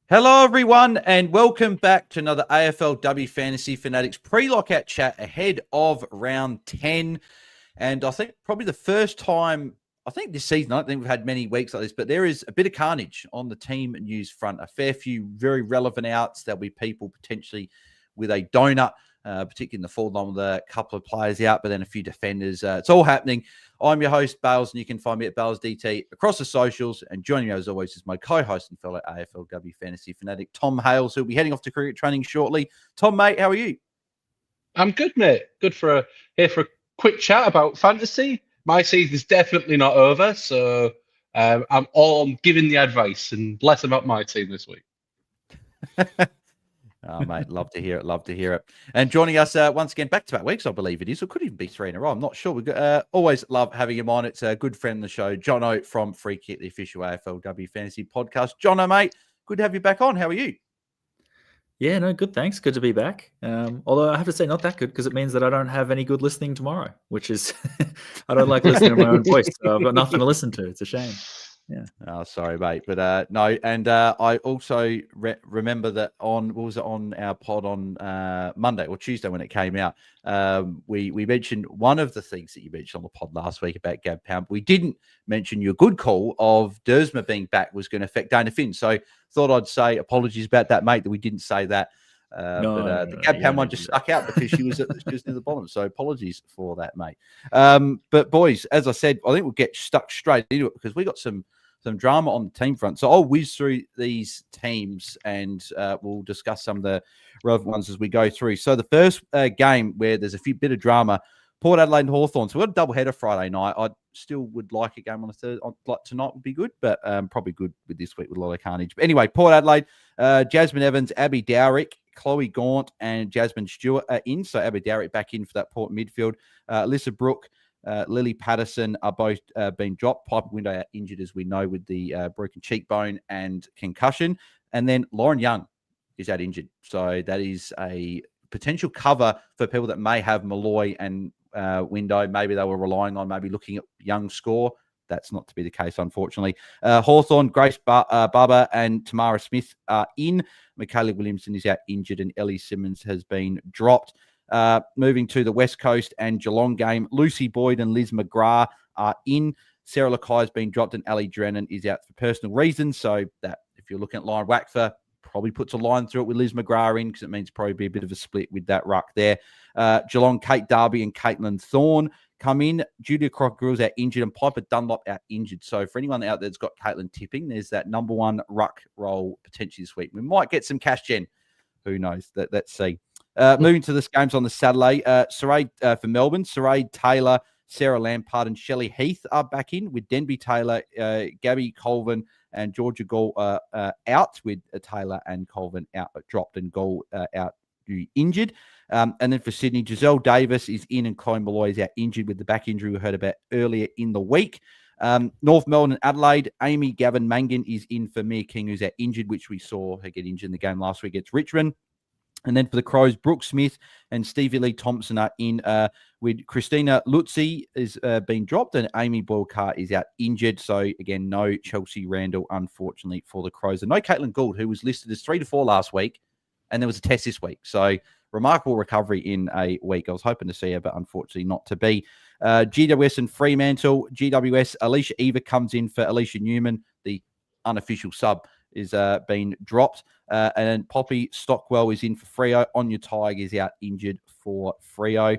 Hello, everyone, and welcome back to another AFLW Fantasy Fanatics pre-lockout chat ahead of round 10. And I think probably the first time, this season, I don't think we've had many weeks like this, but there is a bit of carnage on the team news front. A fair few very relevant outs. There'll be people potentially with a donut, particularly in the forward line with a couple of players out, but then a few defenders. It's all happening. I'm your host, Bales, and you can find me at BAILSDT across the socials. And joining me, as always, is my co-host and fellow AFLW Fantasy Fanatic, Tom Hales, who'll be heading off to cricket training shortly. Tom, mate, how are you? I'm good, mate. Good here for a quick chat about fantasy. My season's definitely not over, so I'm all giving the advice and less about my team this week. Oh, mate, love to hear it. Love to hear it. And joining us once again, back-to-back weeks, I believe it is. It could even be 3 in a row. I'm not sure. We always love having him on. It's a good friend of the show, Jono from Free Kick, the official AFLW Fantasy podcast. Jono, mate, good to have you back on. How are you? Yeah, no, good, thanks. Good to be back. Although I have to say, not that good, because it means that I don't have any good listening tomorrow, which is, I don't like listening to my own voice, so I've got nothing to listen to. It's a shame. Yeah. Oh, sorry, mate. But no, and I also remember that on our pod on Monday or Tuesday when it came out, we mentioned one of the things that you mentioned on the pod last week about Gab Pound. We didn't mention your good call of Dersma being back was going to affect Dana Finn. So thought I'd say apologies about that, mate, that we didn't say that. The Gab Pound one just stuck out because she was near the bottom. So apologies for that, mate. But boys, as I said, I think we'll get stuck straight into it because we got some drama on the team front. So I'll whiz through these teams and we'll discuss some of the relevant ones as we go through. So the first game where there's a bit of drama, Port Adelaide and Hawthorn. So we've got a double header Friday night. I still would like a game on a Thursday. Like tonight would be good, but probably good with this week with a lot of carnage. But anyway, Port Adelaide, Jasmine Evans, Abby Dowrick, Chloe Gaunt, and Jasmine Stewart are in. So Abby Dowrick back in for that Port midfield. Alyssa Brooke, Lily Patterson are both being dropped. Piper Window out injured, as we know, with the broken cheekbone and concussion. And then Lauren Young is out injured. So that is a potential cover for people that may have Malloy and Window. Maybe they were relying on maybe looking at Young's score. That's not to be the case, unfortunately. Hawthorn, Grace Barber, and Tamara Smith are in. Michaela Williamson is out injured, and Ellie Simmons has been dropped. Moving to the West Coast and Geelong game, Lucy Boyd and Liz McGrath are in. Sarah Lakai has been dropped, and Ali Drennan is out for personal reasons. So that, if you're looking at line Wackfer, probably puts a line through it with Liz McGrath in because it means probably be a bit of a split with that ruck there. Geelong, Kate Darby and Caitlin Thorne come in. Julia Crock-Grill's out injured and Piper Dunlop out injured. So for anyone out there that's got Caitlin tipping, there's that number one ruck role potentially this week. We might get some cash gen. Who knows? Let's see. Moving to this games on the Saturday, Sarai for Melbourne, Sarai Taylor, Sarah Lampard, and Shelley Heath are back in with Denby Taylor, Gabby Colvin, and Georgia Gall out with Taylor and Colvin out, dropped, and Gall out injured. And then for Sydney, Giselle Davis is in and Chloe Malloy is out injured with the back injury we heard about earlier in the week. North Melbourne and Adelaide, Amy Gavin Mangan is in for Mia King, who's out injured, which we saw her get injured in the game last week against Richmond. And then for the Crows, Brooke Smith and Stevie Lee Thompson are in with Christina Lutzi is being dropped and Amy Boyle-Carr is out injured. So, again, no Chelsea Randall, unfortunately, for the Crows. And no Caitlin Gould, who was listed as 3 to 4 last week, and there was a test this week. So, remarkable recovery in a week. I was hoping to see her, but unfortunately not to be. GWS and Fremantle. GWS, Alicia Eva comes in for Alicia Newman, the unofficial sub, is being dropped. And then Poppy Stockwell is in for Freo. Anya Tighe is out injured for Freo.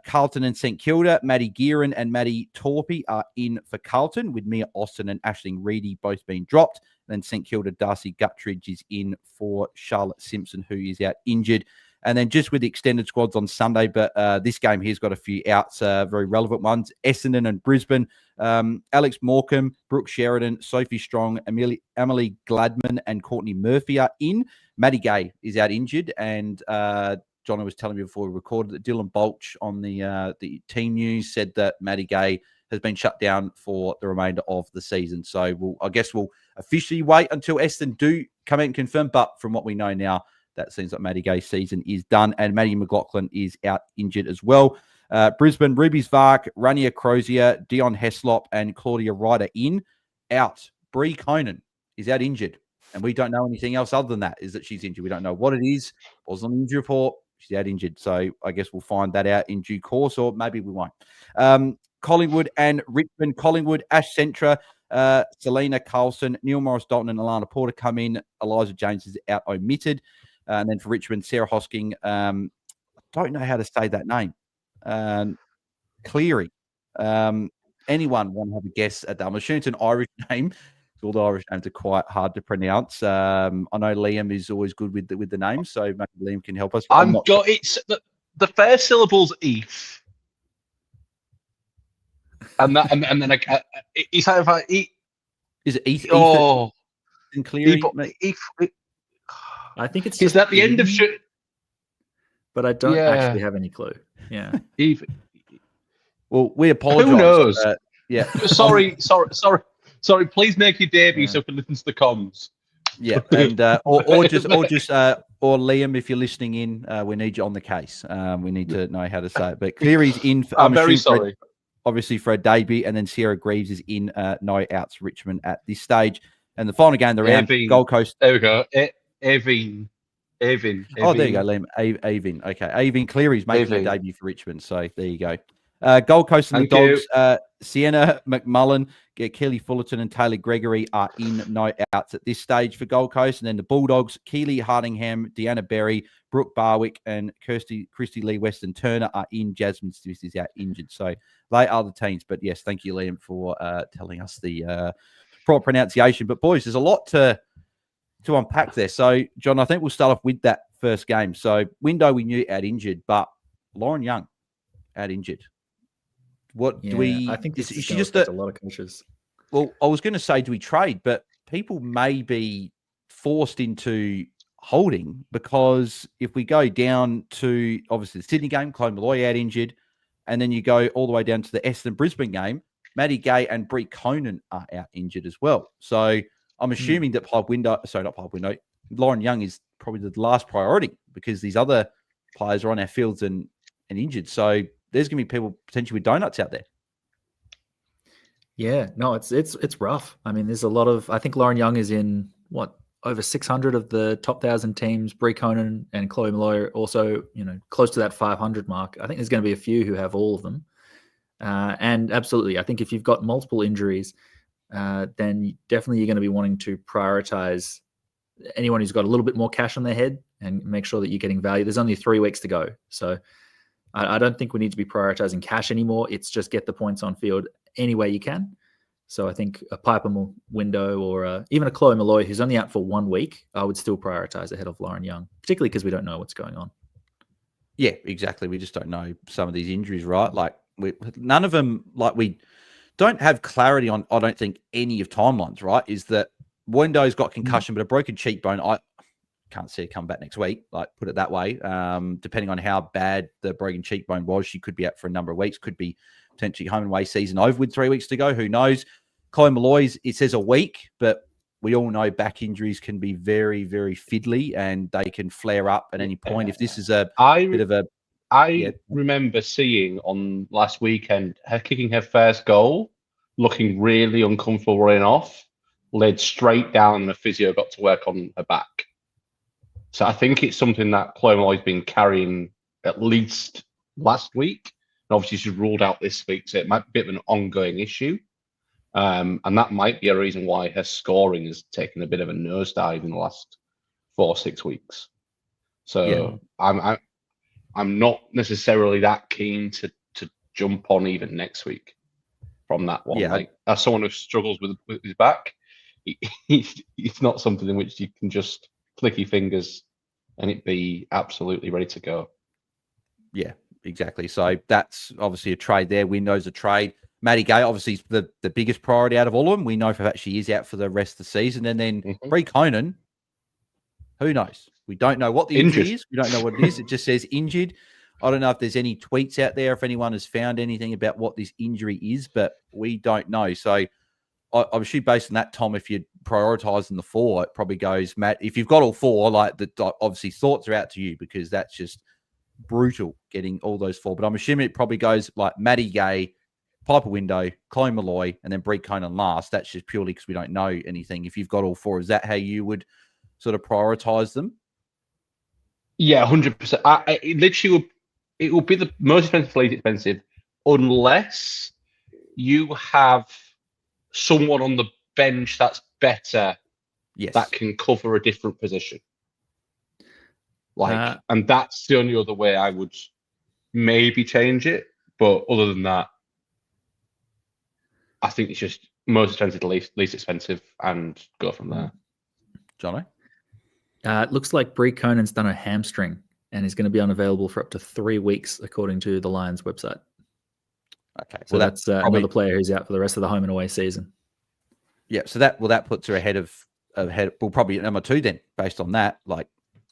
Carlton and St Kilda, Maddie Gearan and Maddie Torpy are in for Carlton, with Mia Austin and Aisling Reedy both being dropped. And then St Kilda, Darcy Guttridge is in for Charlotte Simpson, who is out injured. And then just with the extended squads on Sunday, but this game here's got a few outs, very relevant ones. Essendon and Brisbane, Alex Morecambe, Brooke Sheridan, Sophie Strong, Emily Gladman, and Courtney Murphy are in. Maddie Gay is out injured, and Jono was telling me before we recorded that Dylan Balch on the team news said that Maddie Gay has been shut down for the remainder of the season. So I guess we'll officially wait until Essendon do come out and confirm, but from what we know now, that seems like Maddie Gay's season is done, and Maddie McLaughlin is out injured as well. Brisbane, Ruby Svark, Rania Crozier, Dion Heslop, and Claudia Ryder in. Out. Bree Conan is out injured. And we don't know anything else other than that, is that she's injured. We don't know what it is. Wasn't on the injury report. She's out injured. So I guess we'll find that out in due course, or maybe we won't. Collingwood and Richmond. Collingwood, Ash Centra, Selena Carlson, Neil Morris Dalton, and Alana Porter come in. Eliza James is out omitted. And then for Richmond, Sarah Hosking. I don't know how to say that name. Cleary. Anyone want to have a guess at that? I'm assuming it's an Irish name. All the Irish names are quite hard to pronounce. I know Liam is always good with the names, so maybe Liam can help us. It's the first syllable's Eve, and then it's kind of like is it Eve? Oh, and Cleary. I think it's is that the end of shit. But I don't actually have any clue. Yeah, Eve. Well, we apologize. Who knows? Yeah. Sorry. Please make your debut so we can listen to the comms. Yeah, and or Liam, if you're listening in, we need you on the case. We need to know how to say it. But Cleary's in. I'm very sorry. Obviously for a debut, and then Sarah Greaves is in. No outs, Richmond at this stage, and the final game of the round, Gold Coast. There we go. Avin. Oh, there you go, Liam. Avin. Okay, Avin Cleary's making a debut for Richmond. So there you go. Gold Coast and the Dogs, Sienna McMullen, Kelly Fullerton and Taylor Gregory are in. No outs at this stage for Gold Coast. And then the Bulldogs, Keely Hardingham, Deanna Berry, Brooke Barwick, and Christy Lee Weston Turner are in. Jasmine Smith is out injured. So they are the teams. But yes, thank you, Liam, for telling us the proper pronunciation. But boys, there's a lot to unpack there. So, John, I think we'll start off with that first game. So Window we knew out injured, but Lauren Young out injured. What do we? I think this is she just a lot of coaches. Well, I was going to say, do we trade? But people may be forced into holding, because if we go down to obviously the Sydney game, Chloe Malloy out injured, and then you go all the way down to the Essendon Brisbane game, Maddie Gay and Brie Conan are out injured as well. So I'm assuming that Lauren Young is probably the last priority, because these other players are on our fields and injured. So there's going to be people potentially with donuts out there. Yeah, no, it's rough. I mean, there's a lot of. I think Lauren Young is in over 600 of the top 1,000 teams. Brie Conan and Chloe Malloy are also, close to that 500 mark. I think there's going to be a few who have all of them. And absolutely, I think if you've got multiple injuries, then definitely you're going to be wanting to prioritize anyone who's got a little bit more cash on their head and make sure that you're getting value. There's only 3 weeks to go, so I don't think we need to be prioritizing cash anymore. It's just get the points on field any way you can. So I think a Piper Window or even a Chloe Malloy, who's only out for 1 week, I would still prioritize ahead of Lauren Young, particularly because we don't know what's going on. Yeah, exactly. We just don't know some of these injuries, right? Like none of them, like we don't have clarity on, I don't think, any of timelines, right? Is that Window's got concussion, but a broken cheekbone. I can't see it come back next week, like put it that way. Depending on how bad the broken cheekbone was, she could be out for a number of weeks, could be potentially home and away season over with 3 weeks to go. Who knows? Chloe Malloy's, it says a week, but we all know back injuries can be very, very fiddly and they can flare up at any point. If this is I remember seeing on last weekend her kicking her first goal, looking really uncomfortable running off, led straight down, and the physio got to work on her back. So I think it's something that Chloe Malloy's been carrying at least last week. And obviously she's ruled out this week, so it might be a bit of an ongoing issue. And that might be a reason why her scoring has taken a bit of a nosedive in the last 4 or 6 weeks. So yeah. I'm not necessarily that keen to jump on even next week from that one. Yeah. Like, as someone who struggles with his back, it's not something in which you can just click your fingers and it be absolutely ready to go. Yeah, exactly. So that's obviously a trade there. Window's a trade. Maddie Gay, obviously, is the biggest priority out of all of them. We know for that she is out for the rest of the season. And then Brie Conan, who knows? We don't know what the injury is. We don't know what it is. It just says injured. I don't know if there's any tweets out there, if anyone has found anything about what this injury is, but we don't know. So I'm sure based on that, Tom, if you're prioritizing the 4, it probably goes, Matt, if you've got all 4, like obviously thoughts are out to you, because that's just brutal getting all those 4. But I'm assuming it probably goes like Maddie Gay, Piper Window, Chloe Malloy, and then Brie Conan last. That's just purely because we don't know anything. If you've got all four, is that how you would sort of prioritize them? Yeah, 100%. It will be the most least expensive unless you have someone on the bench that's better that can cover a different position. And that's the only other way I would maybe change it. But other than that, I think it's just most expensive to least expensive and go from there. Jono? It looks like Brie Conan's done a hamstring and is going to be unavailable for up to 3 weeks, according to the Lions website. Okay, so that's another player who's out for the rest of the home and away season. Yeah, so that puts her ahead of probably number 2 then, based on that. Like,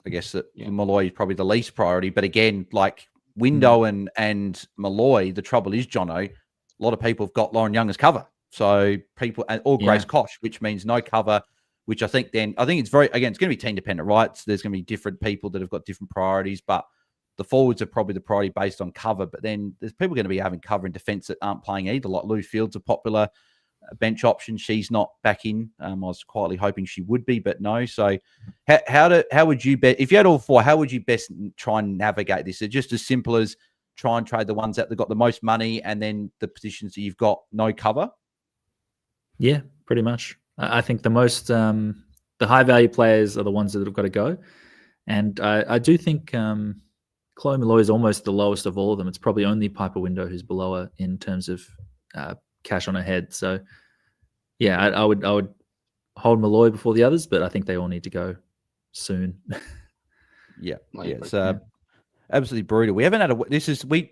I guess that Malloy is probably the least priority, but again, like Window and Malloy, the trouble is, Jono, a lot of people have got Lauren Young as cover, so people or Grace Koch, which means no cover. Which I think it's very, again, it's going to be team dependent, right? So there's going to be different people that have got different priorities, but the forwards are probably the priority based on cover. But then there's people going to be having cover in defense that aren't playing either. Like Lou Fields, a popular bench option. She's not back in. I was quietly hoping she would be, but no. So how would you bet, if you had all four, how would you best try and navigate this? Is it just as simple as try and trade the ones that have got the most money and then the positions that you've got no cover? Yeah, pretty much. I think the most, the high value players are the ones that have got to go. And I do think Chloe Malloy is almost the lowest of all of them. It's probably only Piper Window who's below her in terms of cash on her head. So yeah, I would hold Malloy before the others, but I think they all need to go soon. It's absolutely brutal. We haven't had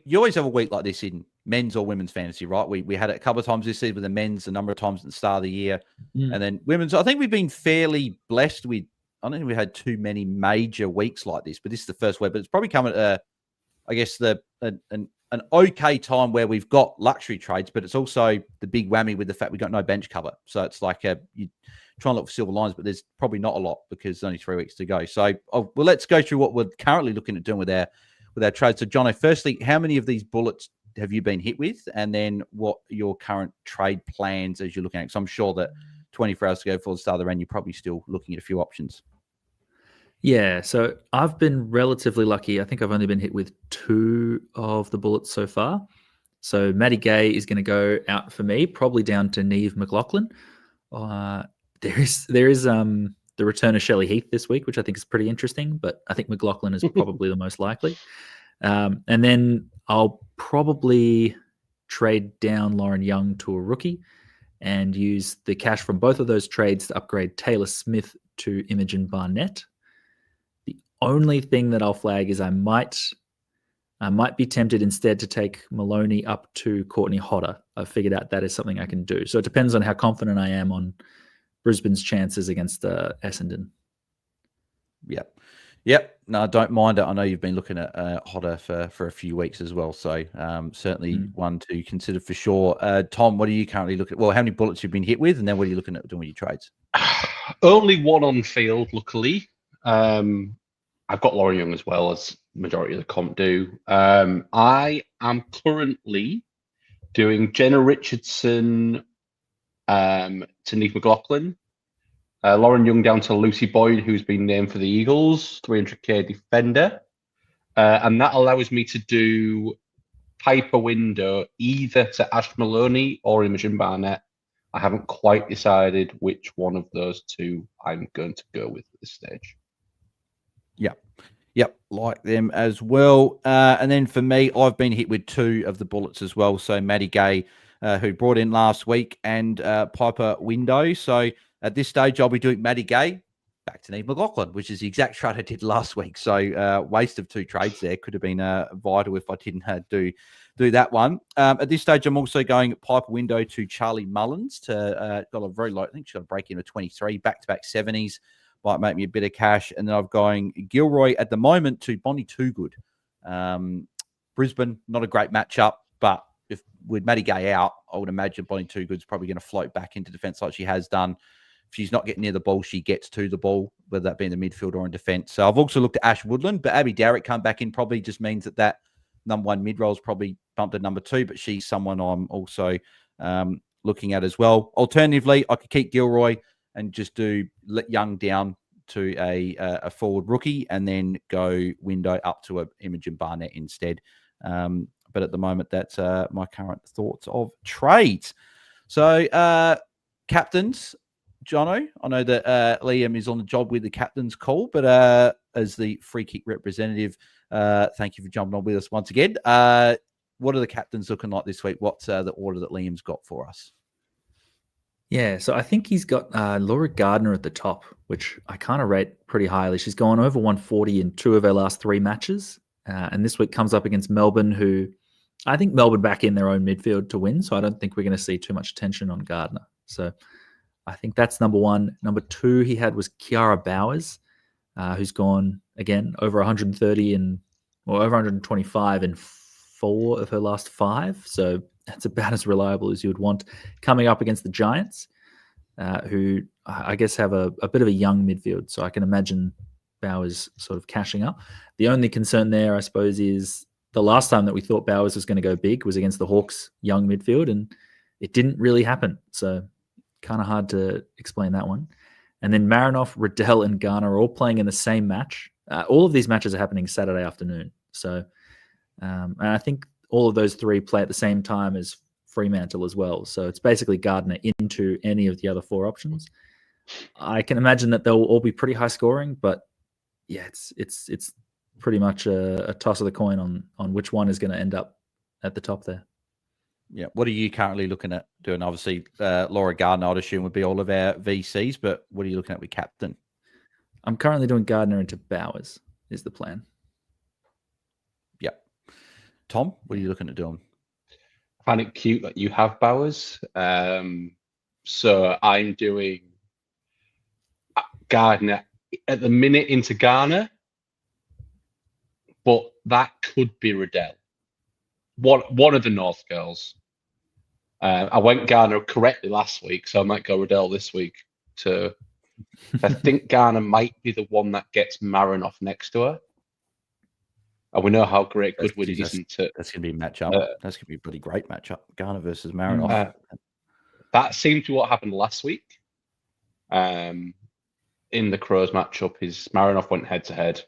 you always have a week like this in men's or women's fantasy, right? We had it a couple of times this season with the men's, a number of times at the start of the year, and then women's. I think we've been fairly blessed with. I don't think we had too many major weeks like this, but this is the first week. But it's probably come at I guess an okay time where we've got luxury trades, but it's also the big whammy with the fact we got no bench cover. So it's like you try and look for silver lines, but there's probably not a lot because there's only 3 weeks to go. So well, let's go through what we're currently looking at doing with our trades. So Jono, firstly, how many of these bullets have you been hit with? And then what your current trade plans as you're looking at? Because I'm sure that 24 hours to go before the start of the round, you're probably still looking at a few options. Yeah, so I've been relatively lucky. I think I've only been hit with 2 of the bullets so far. So Maddie Gay is going to go out for me, probably down to Neve McLaughlin. There is the return of Shelley Heath this week, which I think is pretty interesting, but I think McLaughlin is probably the most likely. And then I'll probably trade down Lauren Young to a rookie and use the cash from both of those trades to upgrade Taylor Smith to Imogen Barnett. The only thing that I'll flag is I might be tempted instead to take Maloney up to Courtney Hodder. I've figured out that is something I can do. So it depends on how confident I am on Brisbane's chances against Essendon. Yep. No, I don't mind it. I know you've been looking at Hodder for a few weeks as well. So certainly one to consider for sure. Tom, what are you currently looking at? Well, how many bullets you've been hit with? And then what are you looking at doing with your trades? Only one on field, luckily. I've got Lauren Young as well, as majority of the comp do. I am currently doing Jenna Richardson to Neve McLaughlin. Lauren Young down to Lucy Boyd, who's been named for the Eagles, 300k defender. And that allows me to do Piper Window either to Ash Maloney or Imogen Barnett. I haven't quite decided which one of those two I'm going to go with at this stage. Yep, like them as well. And then for me, I've been hit with 2 of the bullets as well. So Maddie Gay, who brought in last week, and Piper Window. So at this stage, I'll be doing Maddie Gay back to Neve McLaughlin, which is the exact trade I did last week. So waste of 2 trades there. Could have been vital if I didn't do that one. At this stage, I'm also going Piper Window to Charlie Mullins to got a very low. I think she's got a break in of 23, back-to-back 70s. Might make me a bit of cash. And then I'm going Gilroy at the moment to Bonnie Toogood. Brisbane, not a great matchup, but if with Maddie Gay out, I would imagine Bonnie Toogood's probably going to float back into defence like she has done. If she's not getting near the ball, she gets to the ball, whether that be in the midfield or in defence. So I've also looked at Ash Woodland, but Abby Darrick come back in probably just means that number 1 mid role is probably bumped to number 2, but she's someone I'm also looking at as well. Alternatively, I could keep Gilroy and just let Young down to a forward rookie and then go window up to a Imogen Barnett instead. But at the moment, that's my current thoughts of trades. So, captains, Jono, I know that Liam is on the job with the captain's call, but as the free kick representative, thank you for jumping on with us once again. What are the captains looking like this week? What's the order that Liam's got for us? Yeah, so I think he's got Laura Gardner at the top, which I kind of rate pretty highly. She's gone over 140 in 2 of her last 3 matches. And this week comes up against Melbourne, who I think Melbourne back in their own midfield to win. So I don't think we're going to see too much attention on Gardner. So I think that's number 1. Number 2 he had was Kiara Bowers, who's gone, again, over 130 or over 125 in 4 of her last 5. So that's about as reliable as you would want. Coming up against the Giants, who I guess have a bit of a young midfield. So I can imagine Bowers sort of cashing up. The only concern there, I suppose, is the last time that we thought Bowers was going to go big was against the Hawks' young midfield, and it didn't really happen. So kind of hard to explain that one. And then Marinoff, Riddell, and Garner are all playing in the same match. All of these matches are happening Saturday afternoon. So, and I think all of those 3 play at the same time as Fremantle as well. So it's basically Gardner into any of the other 4 options. I can imagine that they'll all be pretty high scoring, but yeah, it's pretty much a toss of the coin on which one is going to end up at the top there. Yeah. What are you currently looking at doing? Obviously, Laura Gardner, I'd assume, would be all of our VCs, but what are you looking at with captain? I'm currently doing Gardner into Bowers is the plan. Yep. Tom, what are you looking at doing? I find it cute that you have Bowers. So I'm doing Gardner at the minute into Garner, but that could be Riddell. One of the North girls. I went Garner correctly last week, so I might go Riddell this week too. I think Garner might be the one that gets Marinoff next to her. And we know how great Goodwin isn't it? That's going to be a matchup. That's going to be a pretty great matchup. Garner versus Marinoff. That seemed to be what happened last week. In the Crows matchup, Marinoff went head-to-head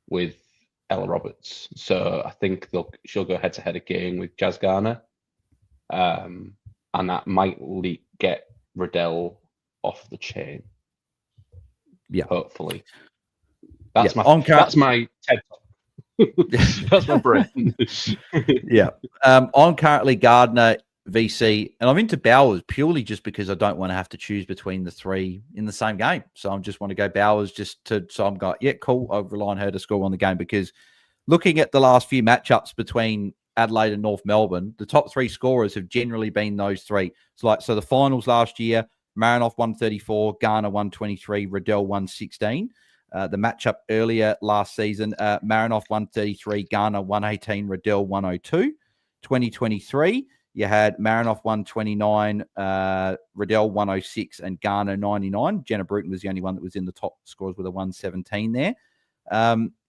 with Ella Roberts. So I think she'll go head-to-head again with Jazz Garner. And that might get Riddell off the chain. Yeah. Hopefully. That's my TED Talk. That's my brain. Yeah. I'm currently Gardner VC, and I'm into Bowers purely just because I don't want to have to choose between the 3 in the same game. So I just want to go Bowers so I'm going, yeah, cool. I'll rely on her to score on the game, because looking at the last few matchups between Adelaide and North Melbourne, the top 3 scorers have generally been those 3. So the finals last year, Marinoff 134, Garner 123, Riddell 116. The matchup earlier last season, Marinoff 133, Garner 118, Riddell 102. 2023, you had Marinoff 129, Riddell 106, and Garner 99. Jenna Bruton was the only one that was in the top scores with a 117 there.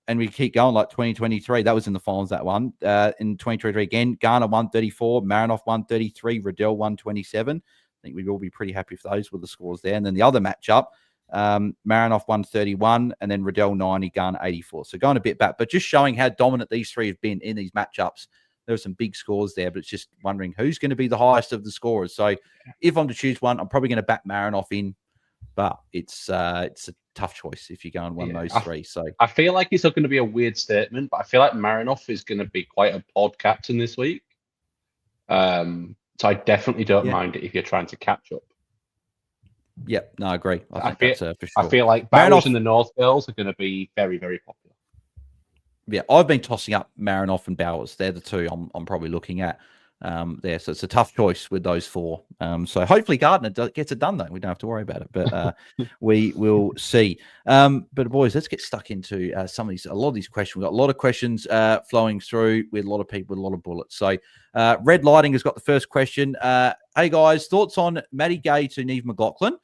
And we keep going, like 2023, that was in the finals, that one. In 2023 again, Garner 134, Marinoff 133, Riddell 127. I think we'd all be pretty happy if those were the scores there. And then the other matchup, Marinoff 131, and then Riddell 90, Garner 84. So going a bit back, but just showing how dominant these 3 have been in these matchups. There were some big scores there, but it's just wondering who's going to be the highest of the scorers. So if I'm to choose one, I'm probably going to back Marinoff in, but it's a tough choice if you're going one of those 3. So I feel like it's not going to be a weird statement, but I feel like Marinoff is going to be quite a pod captain this week. So I definitely don't mind it if you're trying to catch up. Yeah, no, I agree. I think that's for sure. I feel like Bowers and the North girls are going to be very, very popular. Yeah, I've been tossing up Marinoff and Bowers. They're the 2 I'm probably looking at there. So it's a tough choice with those 4. So hopefully Gardner gets it done, though. We don't have to worry about it, but we will see. But boys, let's get stuck into a lot of these questions. We've got a lot of questions flowing through with a lot of people with a lot of bullets. So Red Lighting has got the first question. Hey, guys, thoughts on Maddie Gay to Neve McLaughlin?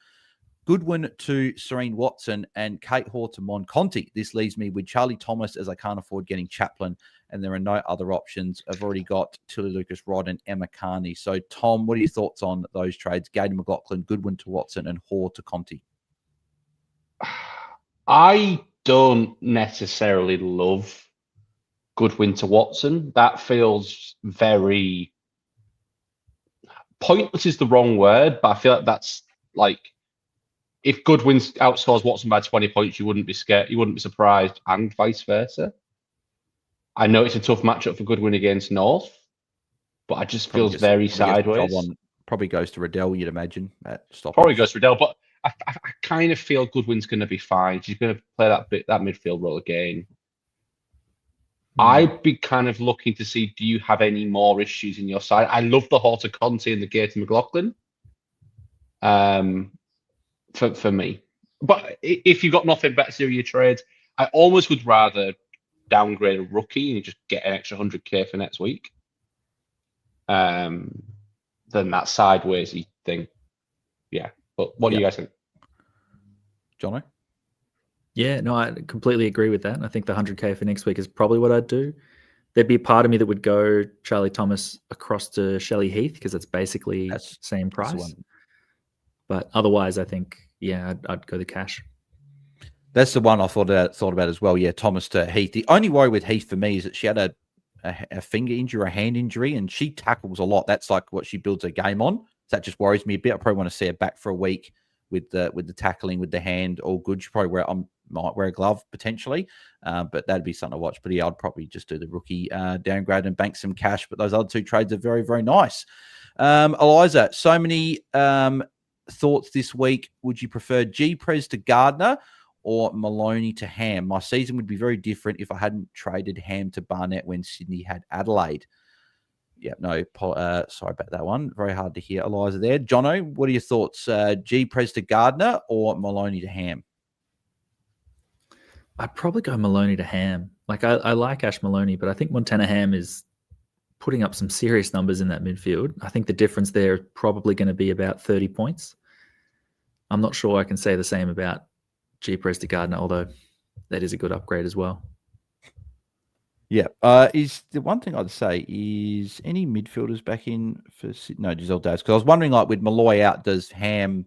Goodwin to Serene Watson and Kate Hoare to Mon Conti. This leaves me with Charlie Thomas, as I can't afford getting Chaplin, and there are no other options. I've already got Tilly Lucas Rod and Emma Carney. So, Tom, what are your thoughts on those trades? Gaiden McLaughlin, Goodwin to Watson, and Hoare to Conti. I don't necessarily love Goodwin to Watson. That feels very pointless is the wrong word, but I feel like that's like if Goodwin outscores Watson by 20 points, you wouldn't be scared, you wouldn't be surprised, and vice versa. I know it's a tough matchup for Goodwin against North, but I just feels very sideways. Probably goes to Riddell, you'd imagine. Probably goes to Riddell, but I kind of feel Goodwin's going to be fine. She's going to play that midfield role again. I'd be kind of looking to see, do you have any more issues in your side? I love the Hoare to Conti and the Gator McLaughlin. For me. But if you've got nothing better to do with your trades, I almost would rather downgrade a rookie and just get an extra 100k for next week than that sideways-y thing. Yeah. But what do you guys think? Jono? Yeah, no, I completely agree with that. And I think the 100k for next week is probably what I'd do. There'd be a part of me that would go Charlie Thomas across to Shelley Heath because it's basically same price. But otherwise, I think, yeah, I'd go the cash. That's the one I thought about as well. Yeah, Thomas to Heath. The only worry with Heath for me is that she had a finger injury or a hand injury, and she tackles a lot. That's like what she builds her game on. So that just worries me a bit. I probably want to see her back for a week with the tackling, with the hand, all good. She probably might wear a glove potentially, but that'd be something to watch. But yeah, I'd probably just do the rookie downgrade and bank some cash. But those other two trades are very, very nice. Eliza, so many thoughts this week. Would you prefer G-Prez to Gardner or Maloney to Ham? My season would be very different if I hadn't traded Ham to Barnett when Sydney had Adelaide. Yeah, no, sorry about that one. Very hard to hear, Eliza, there. Jono, what are your thoughts? G-Prez to Gardner or Maloney to Ham? I'd probably go Maloney to Ham. Like, I like Ash Maloney, but I think Montana Ham is putting up some serious numbers in that midfield. I think the difference there is probably going to be about 30 points. I'm not sure I can say the same about G-Prez to Gardner, although that is a good upgrade as well. Yeah. Is the one thing I'd say is any midfielders back in for Giselle Davis? Because I was wondering, like, with Malloy out, does Ham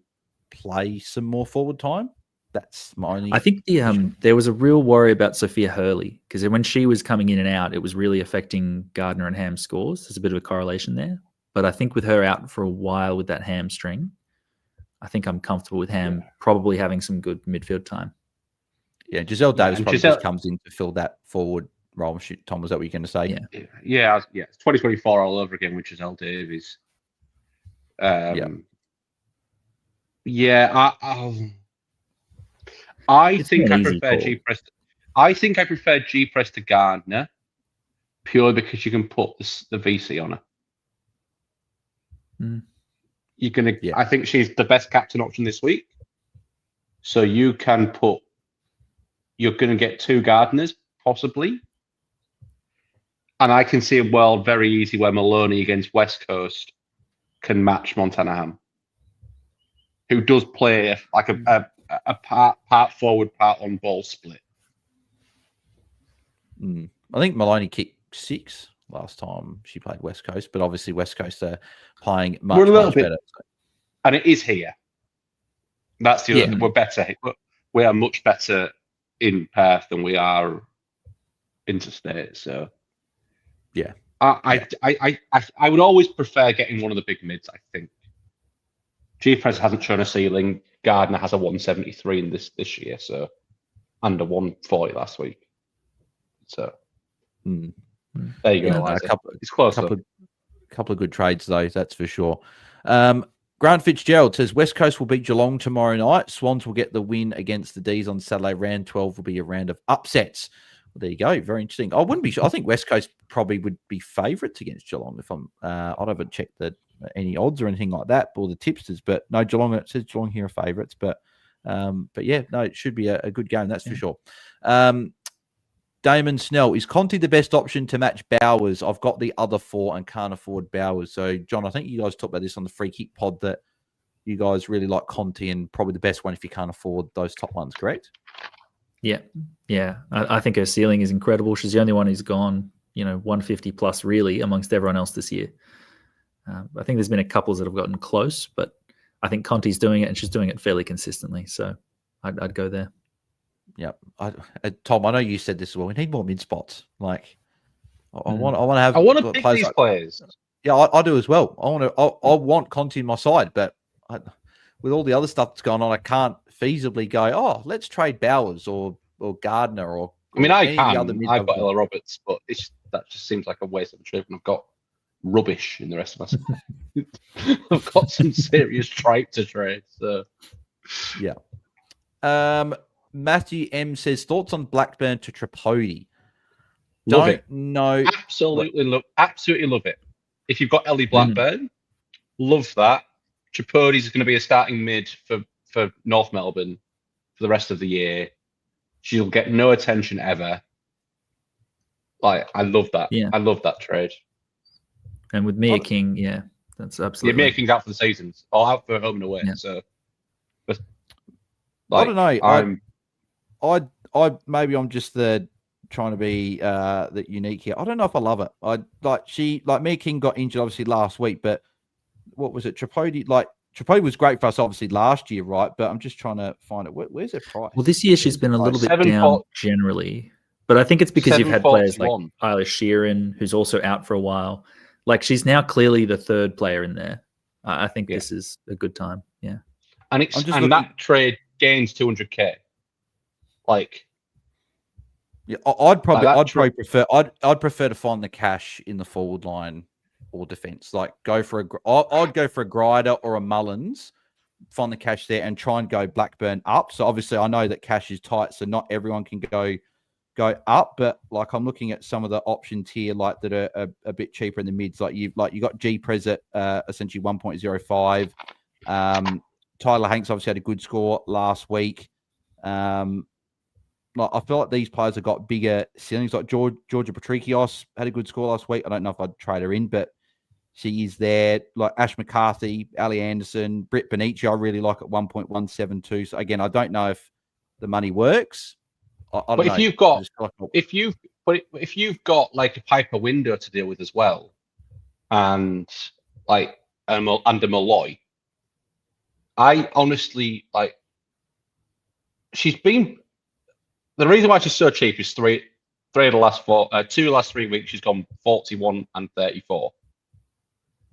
play some more forward time? That's my only. I think there was a real worry about Sophia Hurley because when she was coming in and out, it was really affecting Gardner and Ham's scores. There's a bit of a correlation there. But I think with her out for a while with that hamstring, I think I'm comfortable with Ham probably having some good midfield time. Yeah, Giselle Davis probably just comes in to fill that forward role. Tom, was that what you're going to say? Yeah. It's 2024 all over again with Giselle Davis. I think I prefer G-Press. I think I prefer G-Press to Gardner purely because you can put the VC on her. You're gonna. Yeah. I think she's the best captain option this week. So you can put. You're going to get two Gardners possibly, and I can see a world very easy where Maloney against West Coast can match Montana Ham, who does play like a part forward, part on ball split. I think Maloney kicked 6 last time she played West Coast, but obviously West Coast are playing much better. And it is here. That's the other. We're better. We are much better in Perth than we are interstate. So yeah, I would always prefer getting one of the big mids. I think G-Prez hasn't shown a ceiling. Gardner has a 173 in this year, so under 140 last week. So there you go. It's close. Couple of good trades though, that's for sure. Grant Fitzgerald says West Coast will beat Geelong tomorrow night. Swans will get the win against the D's on Saturday. Round 12 will be a round of upsets. Well, there you go. Very interesting. I wouldn't be sure. I think West Coast probably would be favourites against Geelong if I'm. I haven't checked any odds or anything like that, or the tipsters. But no, Geelong. It says Geelong here are favourites. But yeah, no, it should be a good game. That's for sure. Damon Snell, is Conti the best option to match Bowers? I've got the other 4 and can't afford Bowers. So, John, I think you guys talked about this on the free kick pod that you guys really like Conti and probably the best one if you can't afford those top ones, correct? Yeah. I think her ceiling is incredible. She's the only one who's gone, 150 plus really amongst everyone else this year. I think there's been a couple that have gotten close, but I think Conti's doing it and she's doing it fairly consistently. So I'd go there. Yeah. Tom, I know you said this as well. We need more mid spots. Like, I want to have. I want to pick players these like, players. Yeah, I do as well. I want Conti in my side, but with all the other stuff that's going on, I can't feasibly go, oh, let's trade Bowers or Gardner or. I mean, or I any of the other can. mids I've I've got Ella Roberts, but that just seems like a waste of a trade. And I've got rubbish in the rest of my side. I've got some serious tripe to trade. So yeah. Matthew M says thoughts on Blackburn to Tripodi. Love it. No, absolutely love it. If you've got Ellie Blackburn, love that. Tripodi's going to be a starting mid for North Melbourne for the rest of the year. She'll get no attention ever. Like, I love that. Yeah. I love that trade. And with Mia King, that's absolutely. Yeah, Mia King's out for the seasons or out for home and away. Yeah. So, but I don't know. I maybe I'm just trying to be the unique here. I don't know if I love it. Mia King got injured obviously last week, but what was it? Tripodi was great for us obviously last year, right? But I'm just trying to find it. Where's her price? Well, this year she's been a little bit down generally, but I think it's because you've had players like Isla Sheeran, who's also out for a while. Like, she's now clearly the third player in there. I think this is a good time. Yeah, and that trade gains 200k. Like, yeah, I'd probably prefer to find the cash in the forward line or defense. Like, I'd go for a Grider or a Mullins, find the cash there, and try and go Blackburn up. So obviously, I know that cash is tight, so not everyone can go up. But like, I'm looking at some of the options here, like that are a bit cheaper in the mids. Like you got G Prez at essentially 1.05. Tyler Hanks obviously had a good score last week. I feel like these players have got bigger ceilings. Like Georgia Patrikios had a good score last week. I don't know if I'd trade her in, but she is there. Like Ash McCarthy, Ali Anderson, Britt Benici, I really like at 1.172. So again, I don't know if the money works. I don't know. If you've got like a Piper window to deal with as well, and like and a Malloy, I honestly like. She's been. The reason why she's so cheap is two of the last 3 weeks she's gone 41 and 34.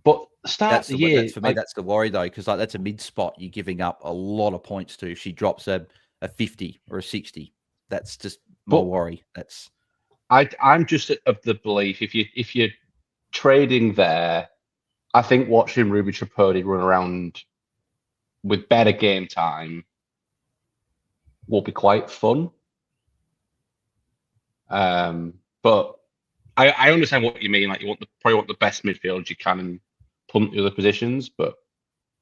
But the start of the year, for me, that's the worry though, because like that's a mid spot you're giving up a lot of points to. If she drops a 50 or a 60, that's just my worry. I'm just of the belief if you're trading there, I think watching Ruby Tripodi run around with better game time will be quite fun. But I understand what you mean. Like, you probably want the best midfielders you can and punt the other positions. But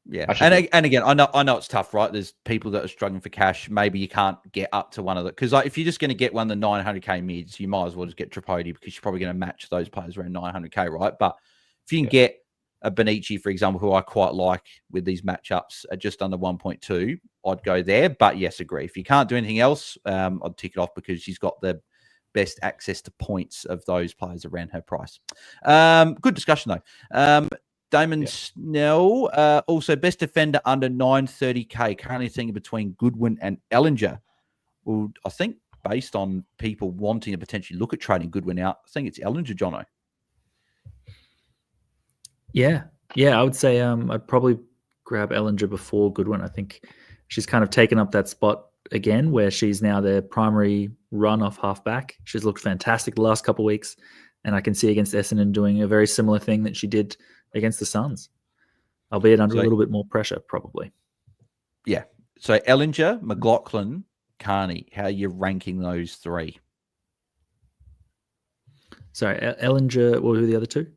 yeah, and again, I know it's tough, right? There's people that are struggling for cash. Maybe you can't get up to one of the, because like if you're just going to get one of the 900k mids, you might as well just get Tripodi, because you're probably going to match those players around 900k, right? But if you can get a Benici, for example, who I quite like with these matchups at just under 1.2, I'd go there. But yes, agree. If you can't do anything else, I'd tick it off, because she's got the best access to points of those players around her price. Good discussion though. Damon Snell, also best defender under 930k, currently thinking between Goodwin and Ellinger. Well, I think based on people wanting to potentially look at trading Goodwin out, I think it's Ellinger, Jono. Yeah, I would say I'd probably grab Ellinger before Goodwin. I think she's kind of taken up that spot again, where she's now their primary run-off halfback. She's looked fantastic the last couple of weeks, and I can see against Essendon doing a very similar thing that she did against the Suns, albeit under a little bit more pressure, probably. Yeah. So Ellinger, McLaughlin, Carney, how are you ranking those three? Sorry, Ellinger, what were the other two?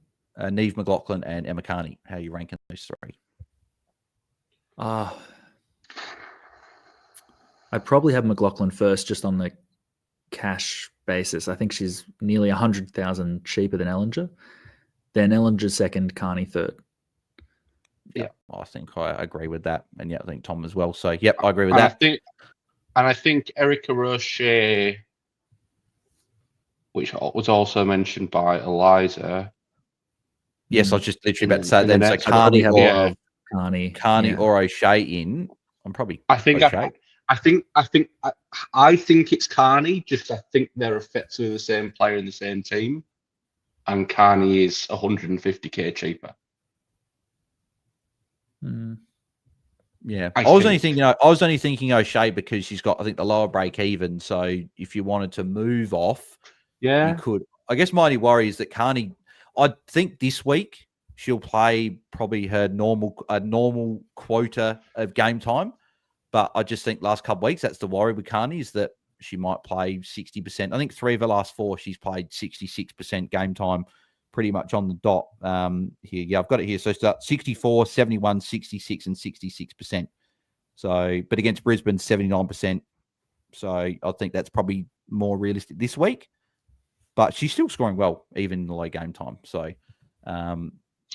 Neve McLaughlin and Emma Carney. How are you ranking those three? I'd probably have McLaughlin first, just on the cash basis. I think she's nearly 100,000 cheaper than Ellinger. Then Ellinger second, Carney third. Yeah, I think I agree with that, and I think Tom as well. So, yep, I agree with that. I think Erica Roche, which was also mentioned by Eliza. Yes, I was just literally about to say then. So Carney or O'Shea in. I'm probably. I think it's Carney. Just I think they're effectively the same player in the same team, and Carney is 150k cheaper. Yeah, I was only thinking O'Shea because she's got, I think, the lower break even. So if you wanted to move off, you could. I guess my only worry is that Carney. I think this week she'll play probably her normal quota of game time, but I just think last couple of weeks that's the worry with Carney is that she might play 60%. I think 3 of her last 4 she's played 66% game time, pretty much on the dot. Here, yeah, I've got it here. So it's 64, 71, 66, and 66%. So, but against Brisbane, 79%. So I think that's probably more realistic this week. But she's still scoring well, even in the low game time. So,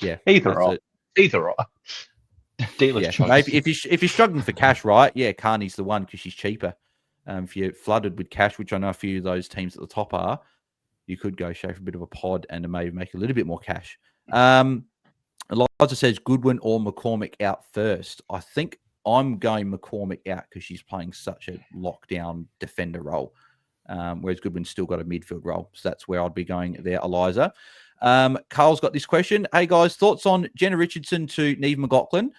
yeah. Either or. Dealer's choice. Maybe if you're struggling for cash, right? Yeah, Carney's the one because she's cheaper. If you're flooded with cash, which I know a few of those teams at the top are, you could go show for a bit of a pod and maybe make a little bit more cash. Eliza says Goodwin or McCormick out first. I think I'm going McCormick out because she's playing such a lockdown defender role, whereas Goodwin's still got a midfield role. So that's where I'd be going there, Eliza. Carl's got this question. Hey, guys, thoughts on Jenna Richardson to Neve McLaughlin,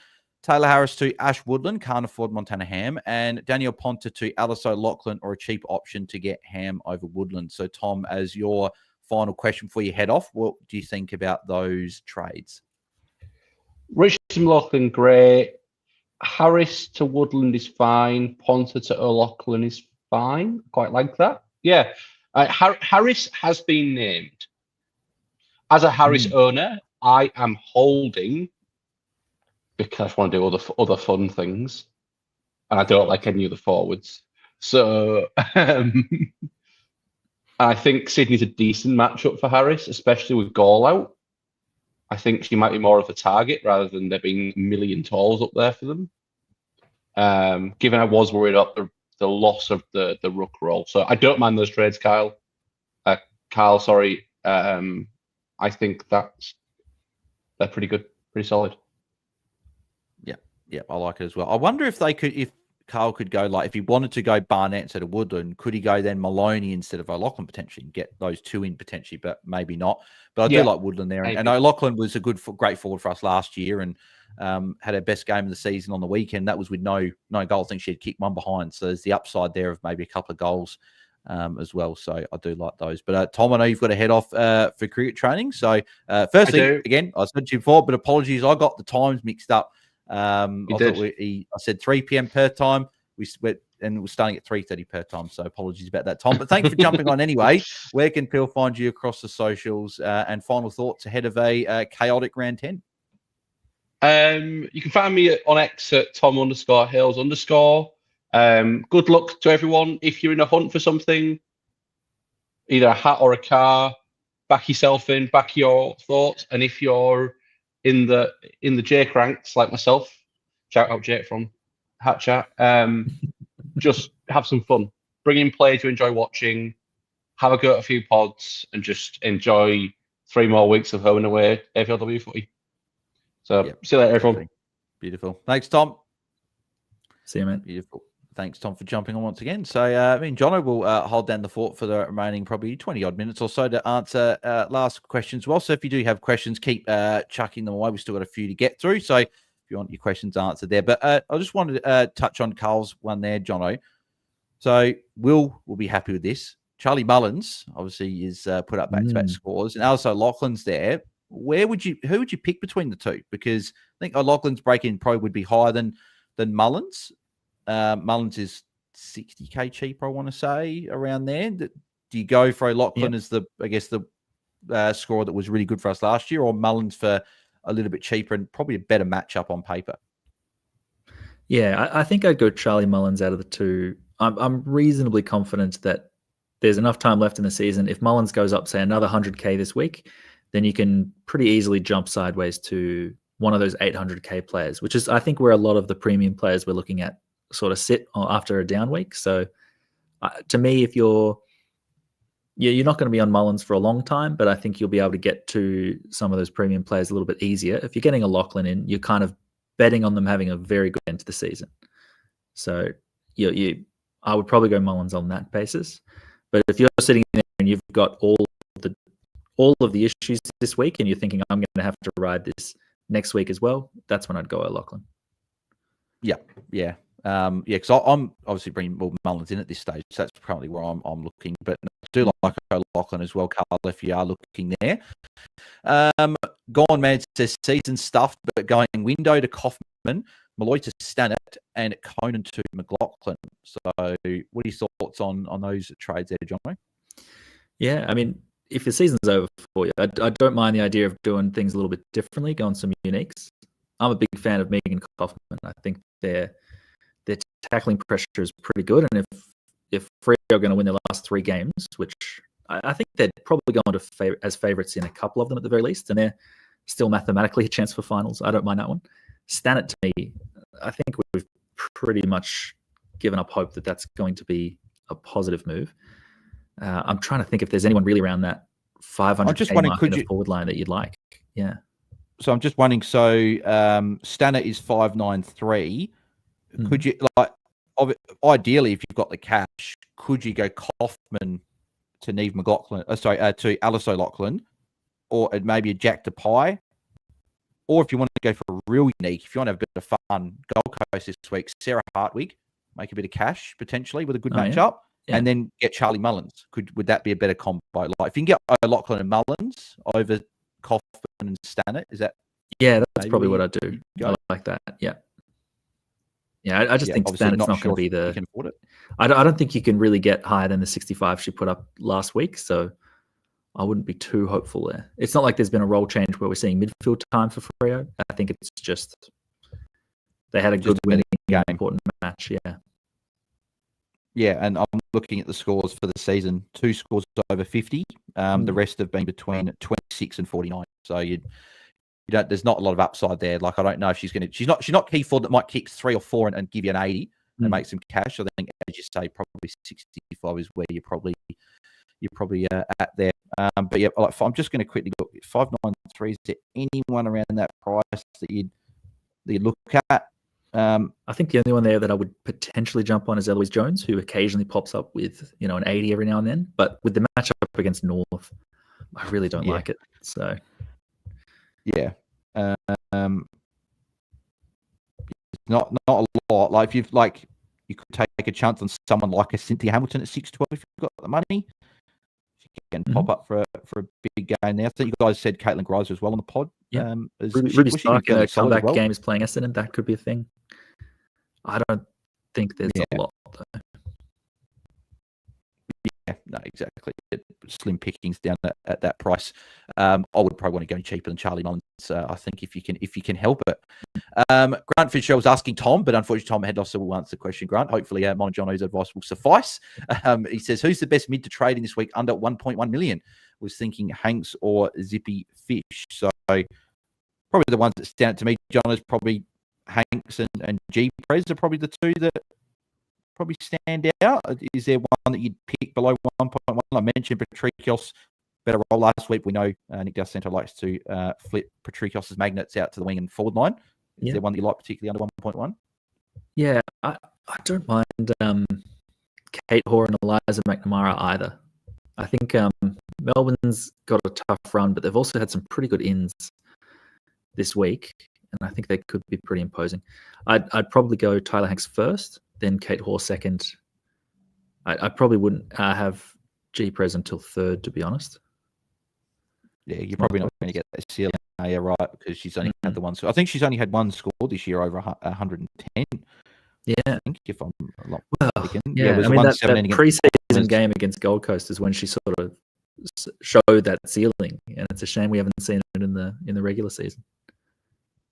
Taylor Harris to Ash Woodland, can't afford Montana Ham, and Daniel Ponta to Alice O'Loughlin, or a cheap option to get Ham over Woodland. So, Tom, as your final question before you head off, what do you think about those trades? Richardson, McLaughlin, great. Harris to Woodland is fine. Ponta to O'Loughlin is fine. Quite like that. Yeah. Harris has been named. As a Harris owner, I am holding because I want to do other fun things, and I don't like any of the forwards. So I think Sydney's a decent matchup for Harris, especially with Gall out. I think she might be more of a target rather than there being a million tolls up there for them. Given I was worried about the loss of the ruck role, so I don't mind those trades, Kyle. Sorry. I think they're pretty good, pretty solid. Yeah, I like it as well. I wonder if Carl could go, like, if he wanted to go Barnett instead of Woodland, could he go then Maloney instead of O'Loughlin potentially and get those two in potentially, but maybe not. But I do like Woodland there. And O'Loughlin was a great forward for us last year and had her best game of the season on the weekend. That was with no goal. I think she had kicked one behind. So there's the upside there of maybe a couple of goals as well. So I do like those. But Tom, I know you've got to head off for cricket training. So firstly, again, I said to you before, but apologies, I got the times mixed up. I said 3 p.m. Perth time. We're starting at 3:30 Perth time. So apologies about that, Tom. But thanks for jumping on anyway. Where can people find you across the socials? And final thoughts ahead of a chaotic round 10? You can find me on X at Tom_Hales_. Good luck to everyone. If you're in a hunt for something, either a hat or a car, back yourself in, back your thoughts. And if you're in the Jake ranks like myself, shout out Jake from Hat Chat, just have some fun. Bring in players you enjoy watching, have a go at a few pods, and just enjoy 3 more weeks of home and away AFLW footy. So see you later, everyone. Beautiful. Thanks, Tom. See you, man. Beautiful. Thanks, Tom, for jumping on once again. So, Jono will hold down the fort for the remaining probably 20-odd minutes or so to answer last questions. Well, so if you do have questions, keep chucking them away. We've still got a few to get through. So if you want your questions answered there. But I just wanted to touch on Carl's one there, Jono. So we'll be happy with this. Charlie Mullins, obviously, is put up back-to-back scores. And also O'Loughlin's there. Who would you pick between the two? Because I think O'Loughlin's break-in probably would be higher than Mullins. Mullins is 60k cheaper, I want to say, around there. Do you go for O'Loughlin as the scorer that was really good for us last year, or Mullins for a little bit cheaper and probably a better matchup on paper? Yeah, I think I'd go Charlie Mullins out of the two. I'm reasonably confident that there's enough time left in the season. If Mullins goes up, say, another 100k this week, then you can pretty easily jump sideways to one of those 800k players, which is I think where a lot of the premium players we're looking at sort of sit after a down week. So to me, if you're not going to be on Mullins for a long time, but I think you'll be able to get to some of those premium players a little bit easier. If you're getting a Lachlan in, you're kind of betting on them having a very good end to the season. So I would probably go Mullins on that basis. But if you're sitting there and you've got all of the issues this week and you're thinking I'm going to have to ride this next week as well, that's when I'd go Lachlan. Yeah. Because I'm obviously bringing more Mullins in at this stage. So that's probably where I'm looking. But I do like Lachlan as well, Carl, if you are looking there. Gone Man says season stuffed, but going Window to Kaufman, Malloy to Stannett, and Conan to McLaughlin. So what are your thoughts on those trades there, Jono? Yeah, I mean, if the season's over for you, I don't mind the idea of doing things a little bit differently, going some uniques. I'm a big fan of Megan Kaufman. I think their tackling pressure is pretty good, and if Freo are going to win their last 3 games, which I think they're probably going to as favourites in a couple of them at the very least, and they're still mathematically a chance for finals. I don't mind that one. Stannett, to me, I think we've pretty much given up hope that that's going to be a positive move. I'm trying to think if there's anyone really around that 500k mark in a forward line that you'd like. Yeah. So I'm just wondering. So Stannett is 593. Could you ideally, if you've got the cash, could you go Kaufman to Neve McLaughlin? To Alice O'Loughlin, or maybe a Jack DePie? Or if you want to go for a real unique, if you want to have a bit of fun, Gold Coast this week, Sarah Hartwig, make a bit of cash potentially with a good matchup, and then get Charlie Mullins. Would that be a better combo? Like if you can get O'Loughlin and Mullins over Kaufman and Stannett, is that? Yeah, that's probably what I do. I like that. Yeah. Yeah, I just think Stannett's not going to be the. Can afford it. I don't think you can really get higher than the 65 she put up last week, so I wouldn't be too hopeful there. It's not like there's been a role change where we're seeing midfield time for Freo. I think it's just they had a good winning game, important match. Yeah, and I'm looking at the scores for the season. 2 scores over 50. The rest have been between 26 and 49. So you don't. There's not a lot of upside there. Like I don't know if she's going to. She's not key forward that might kick 3 or 4 and give you an 80 and make some cash. I think, as you say, probably 65 is where you're probably at there. But yeah, I'm just going to quickly look. 593. Is there anyone around that price that you look at? I think the only one there that I would potentially jump on is Eloise Jones, who occasionally pops up with an 80 every now and then. But with the matchup against North, I really don't like it. So yeah, not a lot. Like if you could take a chance on someone like a Cynthia Hamilton at 612 if you've got the money. She can pop up for a big game there. I think you guys said Caitlin Greiser as well on the pod. Yeah, Ruby Stark in a comeback game is playing Essendon. That could be a thing. I don't think there's a lot though. Yeah, no, exactly. Slim pickings down at that price. I would probably want to go cheaper than Charlie Mullins. I think if you can help it. Grant Fisher was asking Tom, but unfortunately Tom Headloss will answer the question. Grant, hopefully mine and Jono's advice will suffice. He says, "Who's the best mid to trade in this week under 1.1 million?" Was thinking Hanks or Zippy Fish. So probably the ones that stand out to me, John, is probably Hanks and G Prez are probably the 2 that probably stand out. Is there one that you'd pick below 1.1? I mentioned Patricios, better role last week. We know Nick Dalcento likes to flip Patricios' magnets out to the wing and forward line. Is there one that you like particularly under 1.1? Yeah, I don't mind Kate Hoare and Eliza McNamara either. I think Melbourne's got a tough run, but they've also had some pretty good ins this week, and I think they could be pretty imposing. I'd probably go Tyler Hanks first, then Kate Hoare second. I probably wouldn't have G Prez until third, to be honest. Yeah, you're probably not going to get that ceiling, right? Because she's only had the one. So I think she's only had one score this year over 110. Yeah, I think if I'm not mistaken. Yeah, I mean that pre-season game against Gold Coast is when she sort of showed that ceiling, and it's a shame we haven't seen it in the regular season.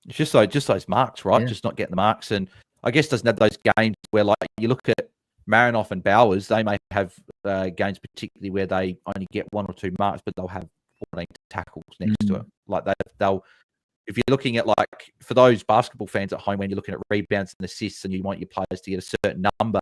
It's just those marks, right? Yeah. Just not getting the marks, and I guess doesn't have those games where like you look at Marinoff and Bowers, they may have games particularly where they only get 1 or 2 marks, but they'll have 14 tackles next to it. Like they'll if you're looking at like for those basketball fans at home, when you're looking at rebounds and assists, and you want your players to get a certain number,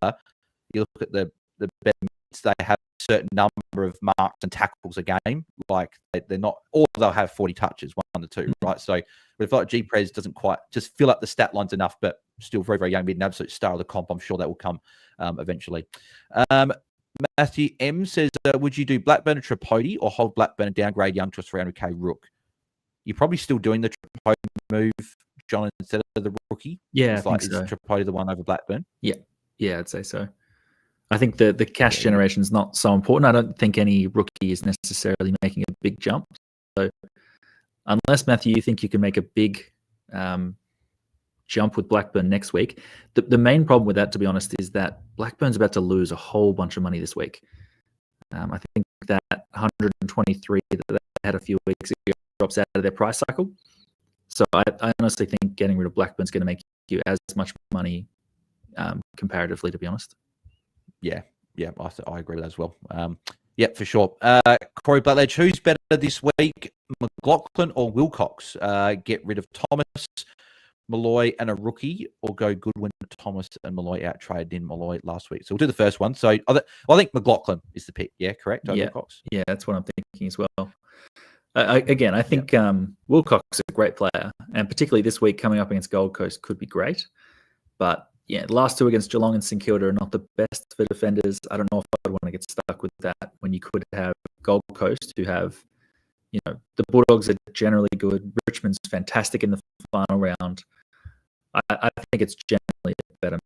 you look at the better minutes, they have a certain number of marks and tackles a game. Like they're not, or they'll have 40 touches, 1 to 2, right? So if like G-Prez doesn't quite just fill up the stat lines enough, but still very, very young, be an absolute star of the comp. I'm sure that will come eventually. Matthew M says, would you do Blackburn and Tripodi or hold Blackburn and downgrade Young to a 300k rook? You're probably still doing the Tripodi move, John, instead of the rookie. Yeah, it's I like, think so. Is Tripodi the one over Blackburn? Yeah, I'd say so. I think the cash generation is not so important. I don't think any rookie is necessarily making a big jump. So unless, Matthew, you think you can make a big jump with Blackburn next week, the main problem with that, to be honest, is that Blackburn's about to lose a whole bunch of money this week. I think that 123 that they had a few weeks ago drops out of their price cycle. So I honestly think getting rid of Blackburn's going to make you as much money comparatively, to be honest. Yeah, I agree with that as well. Yeah, for sure. Corey Butledge, who's better this week, McLaughlin or Wilcox? Get rid of Thomas, Malloy, and a rookie, or go Goodwin, Thomas, and Malloy out trade in Malloy last week. So we'll do the first one. So I think McLaughlin is the pick. Yeah, correct? Wilcox? Yeah, that's what I'm thinking as well. I think Wilcox is a great player, and particularly this week coming up against Gold Coast could be great. But yeah, the last two against Geelong and St Kilda are not the best for defenders. I don't know if I'd want to get stuck with that when you could have Gold Coast, who have, the Bulldogs are generally good. Richmond's fantastic in the final round. I think it's generally a better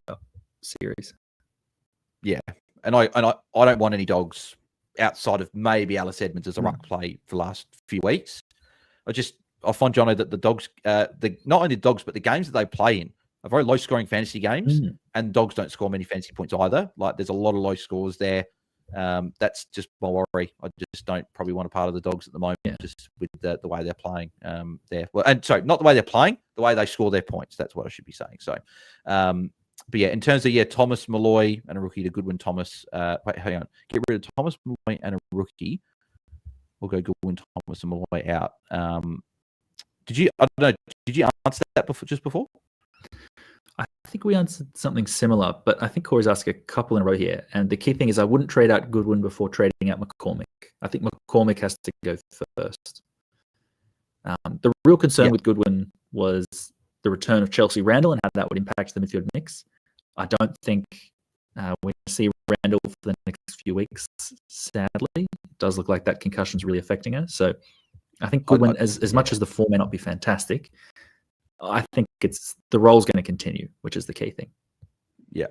matchup series. Yeah, and I don't want any Dogs outside of maybe Alice Edmonds as a ruck play for the last few weeks. I find, Jono, that the Dogs, not only the Dogs, but the games that they play in are very low-scoring fantasy games, and Dogs don't score many fantasy points either. Like, there's a lot of low scores there. That's just my worry. I just don't probably want a part of the Dogs at the moment, just with the way they're playing there. Well, and sorry, not the way they're playing, the way they score their points. That's what I should be saying. So, but yeah, in terms of Thomas, Malloy, and a rookie to Goodwin, Thomas. Wait, hang on. Get rid of Thomas, Malloy, and a rookie. We'll go Goodwin, Thomas, and Malloy out. Did you answer that before? I think we answered something similar, but I think Corey's asked a couple in a row here. And the key thing is I wouldn't trade out Goodwin before trading out McCormick. I think McCormick has to go first. The real concern with Goodwin was the return of Chelsea Randall and how that would impact the midfield mix. I don't think we're going to see Randall for the next few weeks, sadly. It does look like that concussion's really affecting her. So I think Goodwin, as much as the form may not be fantastic, I think the role's going to continue, which is the key thing. Yeah,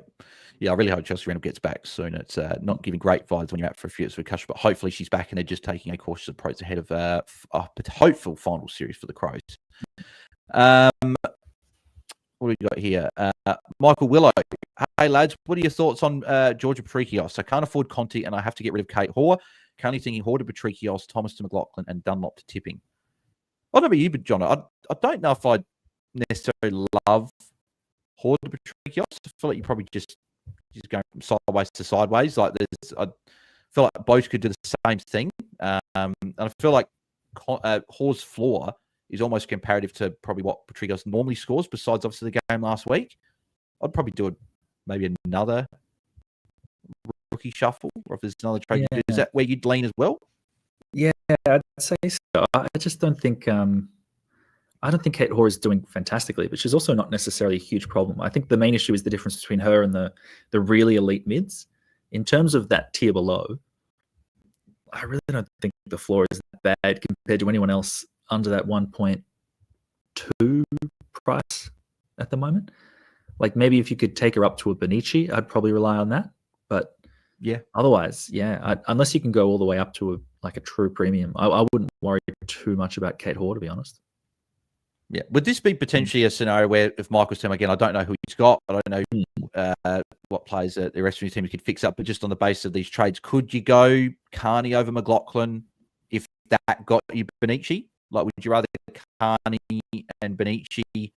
I really hope Chelsea Randall gets back soon. It's not giving great vibes when you're out for a few weeks with concussion, but hopefully she's back and they're just taking a cautious approach ahead of a hopeful final series for the Crows. What do we got here? Michael Willow. Hey, lads, what are your thoughts on Georgia Patrikios? I can't afford Conti and I have to get rid of Kate Hoare. Currently thinking Hoare to Patrikios, Thomas to McLaughlin, and Dunlop to Tipping. I don't know about you, but John, I don't know if I necessarily love Hoare to Patrikios. I feel like you probably just going from sideways to sideways. Like I feel like both could do the same thing. And I feel like Hoare's floor is almost comparative to probably what Patrikios normally scores, besides obviously the game last week. I'd probably do maybe another rookie shuffle, or if there's another trade. Yeah. Is that where you'd lean as well? Yeah, I'd say so. I just don't think Kate Hoare is doing fantastically, but she's also not necessarily a huge problem. I think the main issue is the difference between her and the really elite mids. In terms of that tier below, I really don't think the floor is that bad compared to anyone else under that 1.2 price at the moment. Like maybe if you could take her up to a Benici, I'd probably rely on that. But otherwise, unless you can go all the way up to a true premium, I wouldn't worry too much about Kate Hoare, to be honest. Yeah. Would this be potentially a scenario where if Michael's team, again, I don't know who he's got, I don't know what players the rest of his team could fix up, but just on the basis of these trades, could you go Carney over McLaughlin if that got you Benici? Like, would you rather Carney and Benici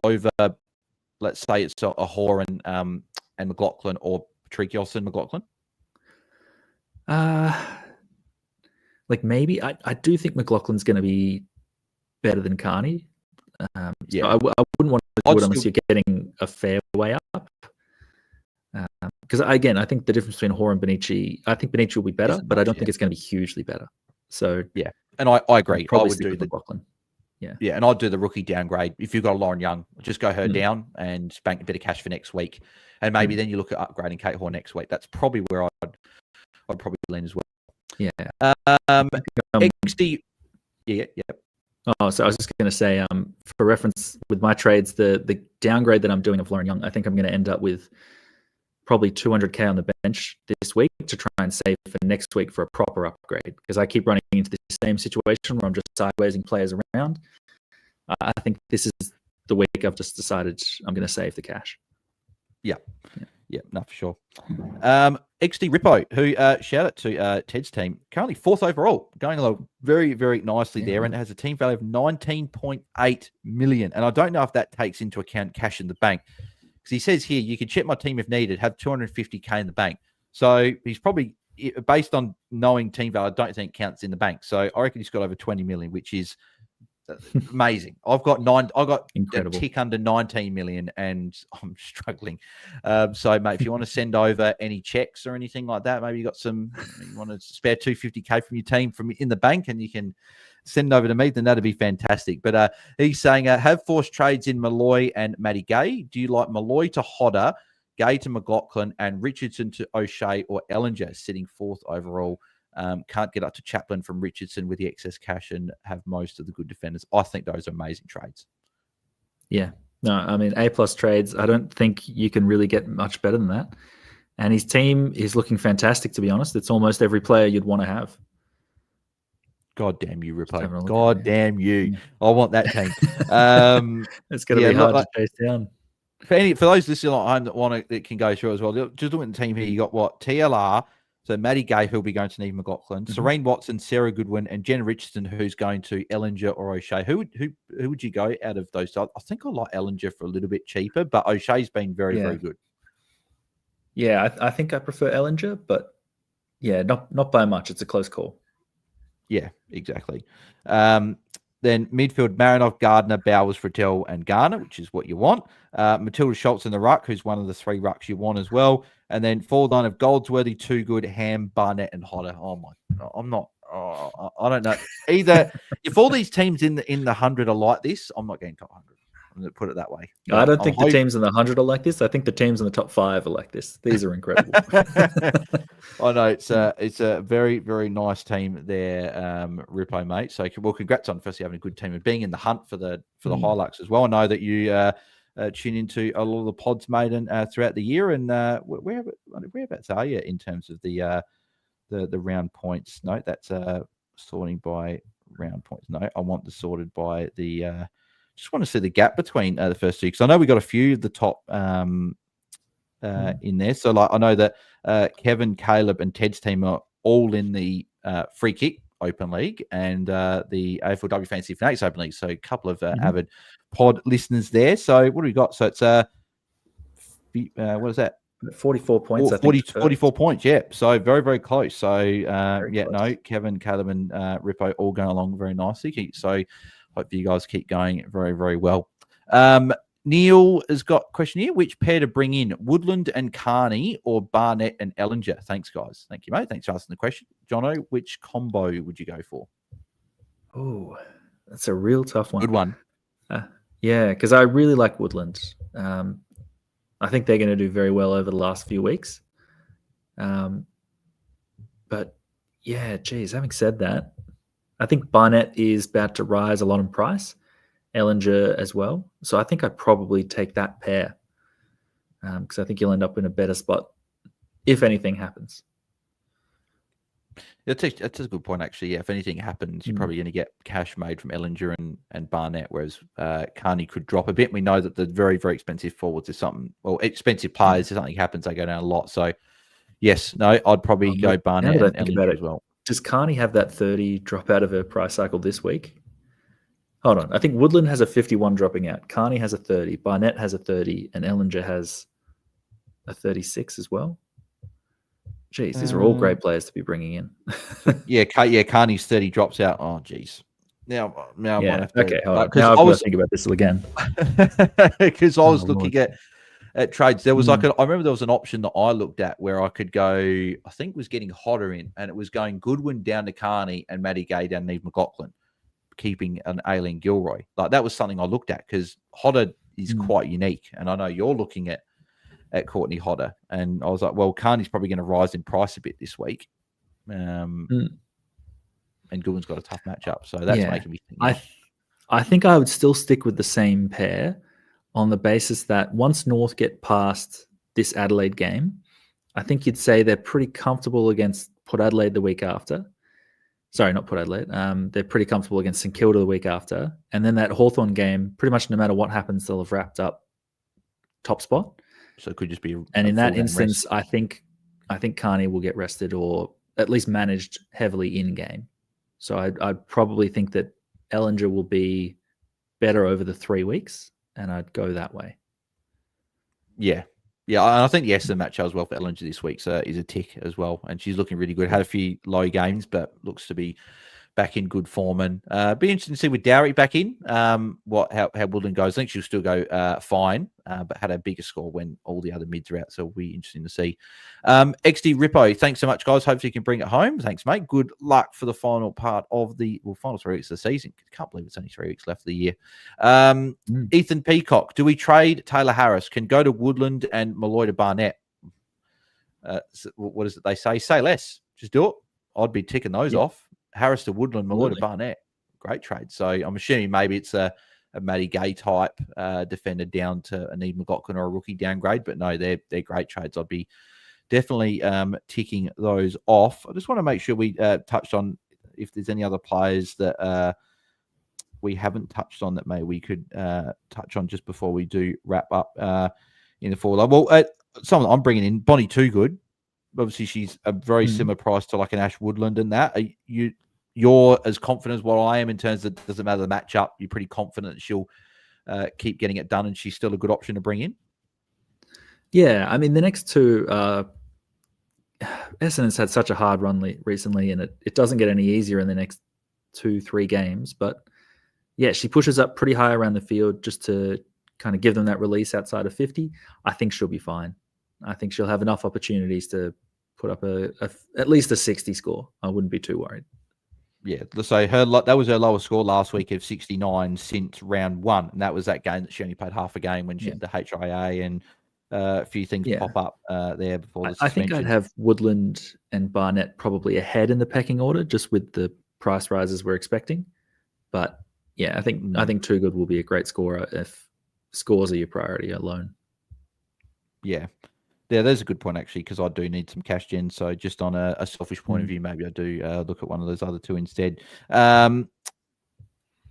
over, let's say it's a Hoare and McLaughlin, or Patrikios and McLaughlin? Maybe. I do think McLaughlin's going to be better than Carney. So Yeah. I wouldn't want to do it unless you're getting a fair way up. Because again, I think the difference between Hoare and Benici, I think Benici will be better, but I don't think it's going to be hugely better. So yeah, and I agree. I would do the McLaughlin. Yeah, and I'd do the rookie downgrade. If you've got a Lauren Young, just go her down and bank a bit of cash for next week, and maybe then you look at upgrading Kate Hoare next week. That's probably where I'd probably lean as well. Yeah. XD. Yeah. Oh, so I was just going to say, for reference with my trades, the downgrade that I'm doing of Lauren Young, I think I'm going to end up with probably 200K on the bench this week to try and save for next week for a proper upgrade, because I keep running into the same situation where I'm just sidewaysing players around. I think this is the week I've just decided I'm going to save the cash. Yeah, no, for sure. XD Rippo, who shout out to Ted's team, currently 4th overall, going along very, very nicely there, and has a team value of 19.8 million. And I don't know if that takes into account cash in the bank, because he says here you can check my team if needed, have 250K in the bank. So he's probably, based on knowing team value, I don't think counts in the bank. So I reckon he's got over 20 million, which is amazing. I've got Incredible. a tick under 19 million, and I'm struggling. So, mate, if you want to send over any checks or anything like that, maybe you want to spare 250K from your team from in the bank, and you can send it over to me, then that'd be fantastic. But he's saying, have forced trades in Malloy and Matty Gay. Do you like Malloy to Hodder, Gay to McLaughlin, and Richardson to O'Shea or Ellinger, sitting 4th overall? Can't get up to Chaplin from Richardson with the excess cash and have most of the good defenders. I think those are amazing trades. Yeah. No, I mean, A+ trades, I don't think you can really get much better than that. And his team is looking fantastic, to be honest. It's almost every player you'd want to have. God damn you, Rippo. God damn you. Yeah. I want that team. It's going to be hard to chase down. For those listening at home that can go through as well, just looking at the team here, you got what? TLR. So Matty Gay, who'll be going to Neve McLaughlin, Serene Watson, Sarah Goodwin, and Jen Richardson, who's going to Ellinger or O'Shea. Who would you go out of those? I think I like Ellinger for a little bit cheaper, but O'Shea's been very, very good. Yeah, I think I prefer Ellinger, but yeah, not by much. It's a close call. Yeah, exactly. Then midfield, Marinov, Gardner, Bowers, Frattel, and Garner, which is what you want. Matilda Schultz in the ruck, who's one of the 3 rucks you want as well. And then forward line of Goldsworthy, Too Good, Ham, Barnett, and Hodder. I don't know. Either if all these teams in the 100 are like this, I'm not getting top 100. I'm going to put it that way. I don't think the teams in the 100 are like this. I think the teams in the top 5 are like this. These are incredible. I know it's a very, very nice team there, Rippo, mate. So, well, congrats on firstly having a good team and being in the hunt for the Hilux as well. I know that you tune into a lot of the pods, mate, and throughout the year. And whereabouts are you in terms of the round points? No, that's sorting by round points. No, I want the sorted by the. Just want to see the gap between the first 2, because I know we got a few of the top in there. So, like, I know that Kevin, Caleb, and Ted's team are all in the free kick open league and the AFLW Fantasy Fanatics open league. So, a couple of avid pod listeners there. So, what do we got? So, it's what is that? 44 points. 44 points. Yeah. So, very, very close. So, Kevin, Caleb, and Rippo all going along very nicely. So, hope you guys keep going very, very well. Neil has got a question here. Which pair to bring in, Woodland and Carney or Barnett and Ellinger? Thanks, guys. Thank you, mate. Thanks for asking the question. Jono, which combo would you go for? Oh, that's a real tough one. Good one. Yeah, because I really like Woodland. I think they're going to do very well over the last few weeks. But, yeah, geez, having said that, I think Barnett is about to rise a lot in price, Ellinger as well. So I think I'd probably take that pair because I think you'll end up in a better spot if anything happens. That's a good point, actually. Yeah, if anything happens, you're probably going to get cash made from Ellinger and Barnett, whereas Carney could drop a bit. We know that the very, very expensive forwards is something, well, expensive players, if something happens, they go down a lot. So, yes, no, I'd probably go Barnett and Ellinger as well. Does Carney have that 30 drop out of her price cycle this week? Hold on. I think Woodland has a 51 dropping out. Carney has a 30. Barnett has a 30. And Ellinger has a 36 as well. Jeez, these are all great players to be bringing in. yeah, Carney's 30 drops out. Oh, geez. Now I might Yeah. have to. Okay. Hold on. Because Now I've I got was to think about this again. because I Oh, was looking Lord. at trades. There was Mm. I remember there was an option that I looked at where I could go. I think it was getting Hodder in, and it was going Goodwin down to Carney and Matty Gay down to Neve McLaughlin, keeping an Aileen Gilroy. Like that was something I looked at because Hodder is quite unique, and I know you're looking at Courtney Hodder, and I was like, well, Carney's probably going to rise in price a bit this week. And Goodwin's got a tough matchup, so that's making me think. I think I would still stick with the same pair on the basis that once North get past this Adelaide game, I think you'd say they're pretty comfortable against Port Adelaide the week after. Sorry, not Port Adelaide. They're pretty comfortable against St Kilda the week after. And then that Hawthorn game, pretty much no matter what happens, they'll have wrapped up top spot. So it could just be and in that instance, I think Carney will get rested or at least managed heavily in game. So I'd probably think that Ellinger will be better over the 3 weeks, and I'd go that way. Yeah. And I think the Essendon match as well for Ellinger this week is a tick as well, and she's looking really good. Had a few low games, but looks to be back in good form. And be interesting to see with Dowry back in how Woodland goes. I think she'll still go fine, but had a bigger score when all the other mids are out. So it'll be interesting to see. XD Rippo, thanks so much, guys. Hopefully you can bring it home. Thanks, mate. Good luck for the final part of the final 3 weeks of the season. Can't believe it's only 3 weeks left of the year. Ethan Peacock, do we trade Taylor Harris? Can go to Woodland and Malloy to Barnett. What is it they say? Say less. Just do it. I'd be ticking those off. Harris to Woodland, Malloy to Barnett. Great trade. So I'm assuming maybe it's a Matty Gay type defender down to a Neve McLaughlin or a rookie downgrade. But no, they're great trades. I'd be definitely ticking those off. I just want to make sure we touched on if there's any other players that we haven't touched on that maybe we could touch on just before we do wrap up in the forward line. Well, someone I'm bringing in, Bonnie Toogood. Obviously, she's a very similar price to like an Ash Woodland and that. You're as confident as what I am in terms of it doesn't matter the matchup. You're pretty confident that she'll keep getting it done and she's still a good option to bring in. Yeah, I mean, the next two, Essendon's had such a hard run recently, and it doesn't get any easier in the next 2-3 games. But yeah, she pushes up pretty high around the field just to kind of give them that release outside of 50. I think she'll be fine. I think she'll have enough opportunities to put up at least a 60 score. I wouldn't be too worried. Yeah, so that was her lowest score last week of 69 since round 1, and that was that game that she only played half a game when she had the HIA and a few things pop up there before the suspension. I think I'd have Woodland and Barnett probably ahead in the pecking order, just with the price rises we're expecting. But yeah, I think Toogood will be a great scorer if scores are your priority alone. Yeah. Yeah, there's a good point, actually, because I do need some cash gen. So just on a selfish point of view, maybe I do look at one of those other two instead.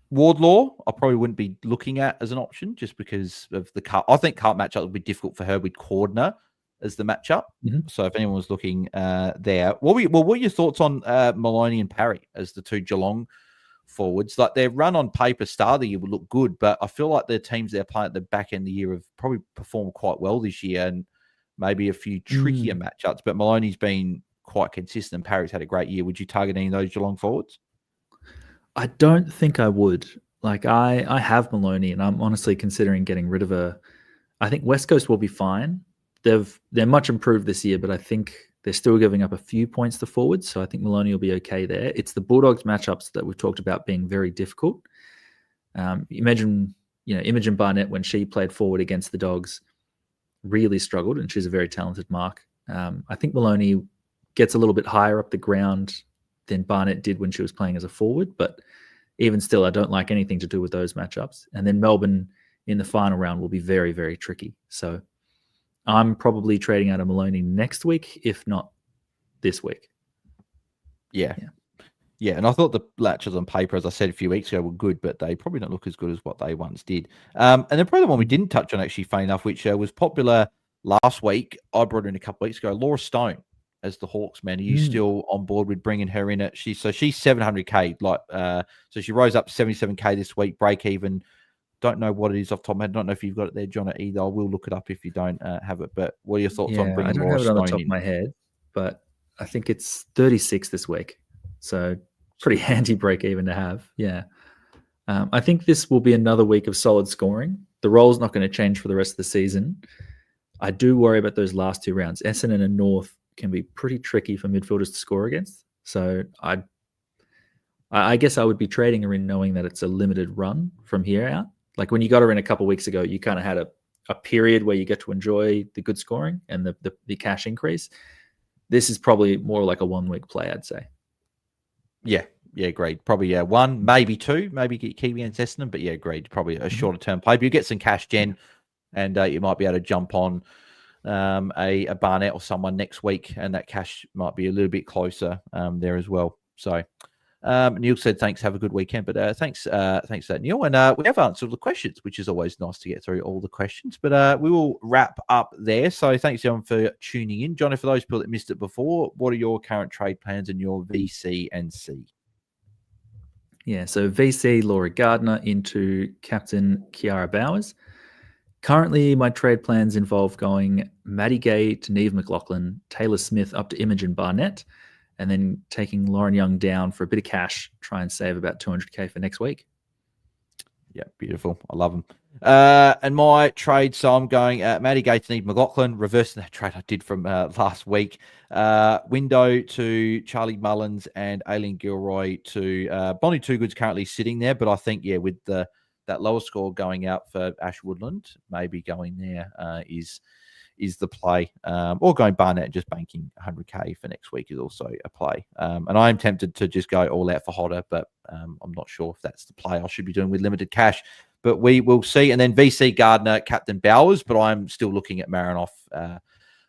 Wardlaw, I probably wouldn't be looking at as an option just because of the cut. I think cut matchup would be difficult for her with Cordner as the matchup. So if anyone was looking there, what were your thoughts on Maloney and Parry as the two Geelong forwards? Like their run on paper start of the year would look good, but I feel like the teams they're playing at the back end of the year have probably performed quite well this year and maybe a few trickier matchups, but Maloney's been quite consistent. Parry's had a great year. Would you target any of those Geelong forwards? I don't think I would. Like I have Maloney, and I'm honestly considering getting rid of her. I think West Coast will be fine. They're much improved this year, but I think they're still giving up a few points to forwards, so I think Maloney will be okay there. It's the Bulldogs matchups that we've talked about being very difficult. Imagine, Imogen Barnett when she played forward against the Dogs really struggled, and she's a very talented mark. I think Maloney gets a little bit higher up the ground than Barnett did when she was playing as a forward, but even still, I don't like anything to do with those matchups. And then Melbourne in the final round will be very, very tricky. So I'm probably trading out of Maloney next week, if not this week. Yeah, and I thought the latches on paper, as I said a few weeks ago, were good, but they probably don't look as good as what they once did. And then probably the one we didn't touch on, actually, funny enough, which was popular last week. I brought her in a couple of weeks ago, Laura Stone as the Hawks man. Are you still on board with bringing her in? She's 700k, so she rose up 77k this week, break even. Don't know what it is off the top of my head. Don't know if you've got it there, Jono, either. I will look it up if you don't have it. But what are your thoughts on bringing Laura Stone in? I don't have it on the top of my head, but I think it's 36 this week. So pretty handy break even to have. Yeah. I think this will be another week of solid scoring. The role's not going to change for the rest of the season. I do worry about those last 2 rounds. Essendon and North can be pretty tricky for midfielders to score against. So I guess I would be trading her in knowing that it's a limited run from here out. Like when you got her in a couple of weeks ago, you kind of had a period where you get to enjoy the good scoring and the cash increase. This is probably more like a 1 week play, I'd say. Yeah, agreed. Probably 1, maybe 2, maybe get Kiwi and Essendon, but yeah, agreed. Probably a shorter term play. But you get some cash gen, and you might be able to jump on a Barnett or someone next week, and that cash might be a little bit closer there as well. So Neil said, thanks, have a good weekend. But thanks for that, Neil. And we have answered all the questions, which is always nice to get through all the questions. But we will wrap up there. So thanks, everyone, for tuning in. Johnny, for those people that missed it before, what are your current trade plans and your VC and C? Yeah, so VC, Laura Gardner into Captain Kiara Bowers. Currently, my trade plans involve going Maddie Gay to Neve McLaughlin, Taylor Smith up to Imogen Barnett, and then taking Lauren Young down for a bit of cash, try and save about $200K for next week. Yeah, beautiful. I love them. And my trade, so I'm going Maddie Gay to Neve McLaughlin, reversing that trade I did from last week. Window to Charlie Mullins and Aileen Gilroy to Bonnie Toogood's currently sitting there, but I think, with that lower score going out for Ash Woodland, maybe going there is the play, or going Barnett and just banking 100K for next week is also a play. And I am tempted to just go all out for Hodder, but I'm not sure if that's the play I should be doing with limited cash, but we will see. And then VC Gardner, Captain Bowers, but I'm still looking at Marinoff a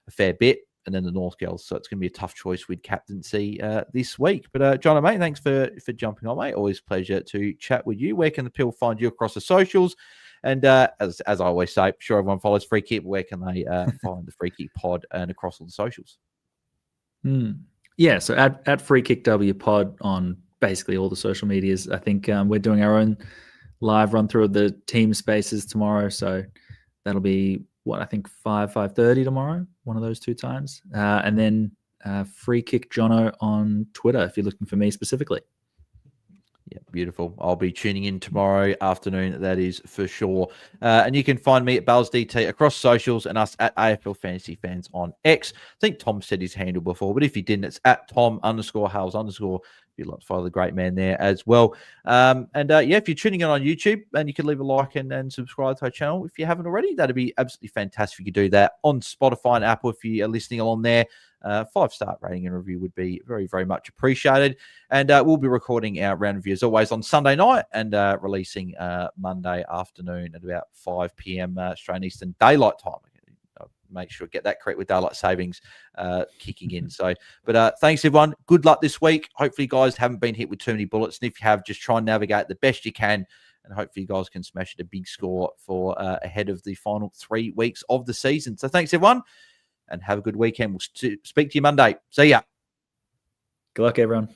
fair bit, and then the North Girls. So it's going to be a tough choice with captaincy this week. But John, mate, thanks for jumping on, mate. Always a pleasure to chat with you. Where can the people find you across the socials? And as I always say, sure everyone follows Free Kick. Where can they find the Free Kick Pod and across all the socials? Yeah, so at Free Kick W Pod on basically all the social medias. I think we're doing our own live run through of the team spaces tomorrow. So that'll be I think 5:30 tomorrow, one of those 2 times. And then Free Kick Jono on Twitter if you're looking for me specifically. Yeah, beautiful. I'll be tuning in tomorrow afternoon, that is for sure. And you can find me at BAILSDT across socials and us at AFL Fantasy Fans on X. I think Tom said his handle before, but if he didn't, it's at Tom_Hales_. If you'd like to follow the great man there as well. If you're tuning in on YouTube, and you can leave a like and subscribe to our channel if you haven't already. That'd be absolutely fantastic if you could do that. On Spotify and Apple, if you are listening along there, 5-star rating and review would be very, very much appreciated. And we'll be recording our round review as always on Sunday night and releasing Monday afternoon at about 5 p.m. Australian Eastern Daylight Time. Make sure to get that correct with daylight savings kicking in. So, but thanks everyone. Good luck this week. Hopefully you guys haven't been hit with too many bullets. And if you have, just try and navigate the best you can. And hopefully you guys can smash it a big score for ahead of the final 3 weeks of the season. So thanks everyone and have a good weekend. We'll speak to you Monday. See ya. Good luck, everyone.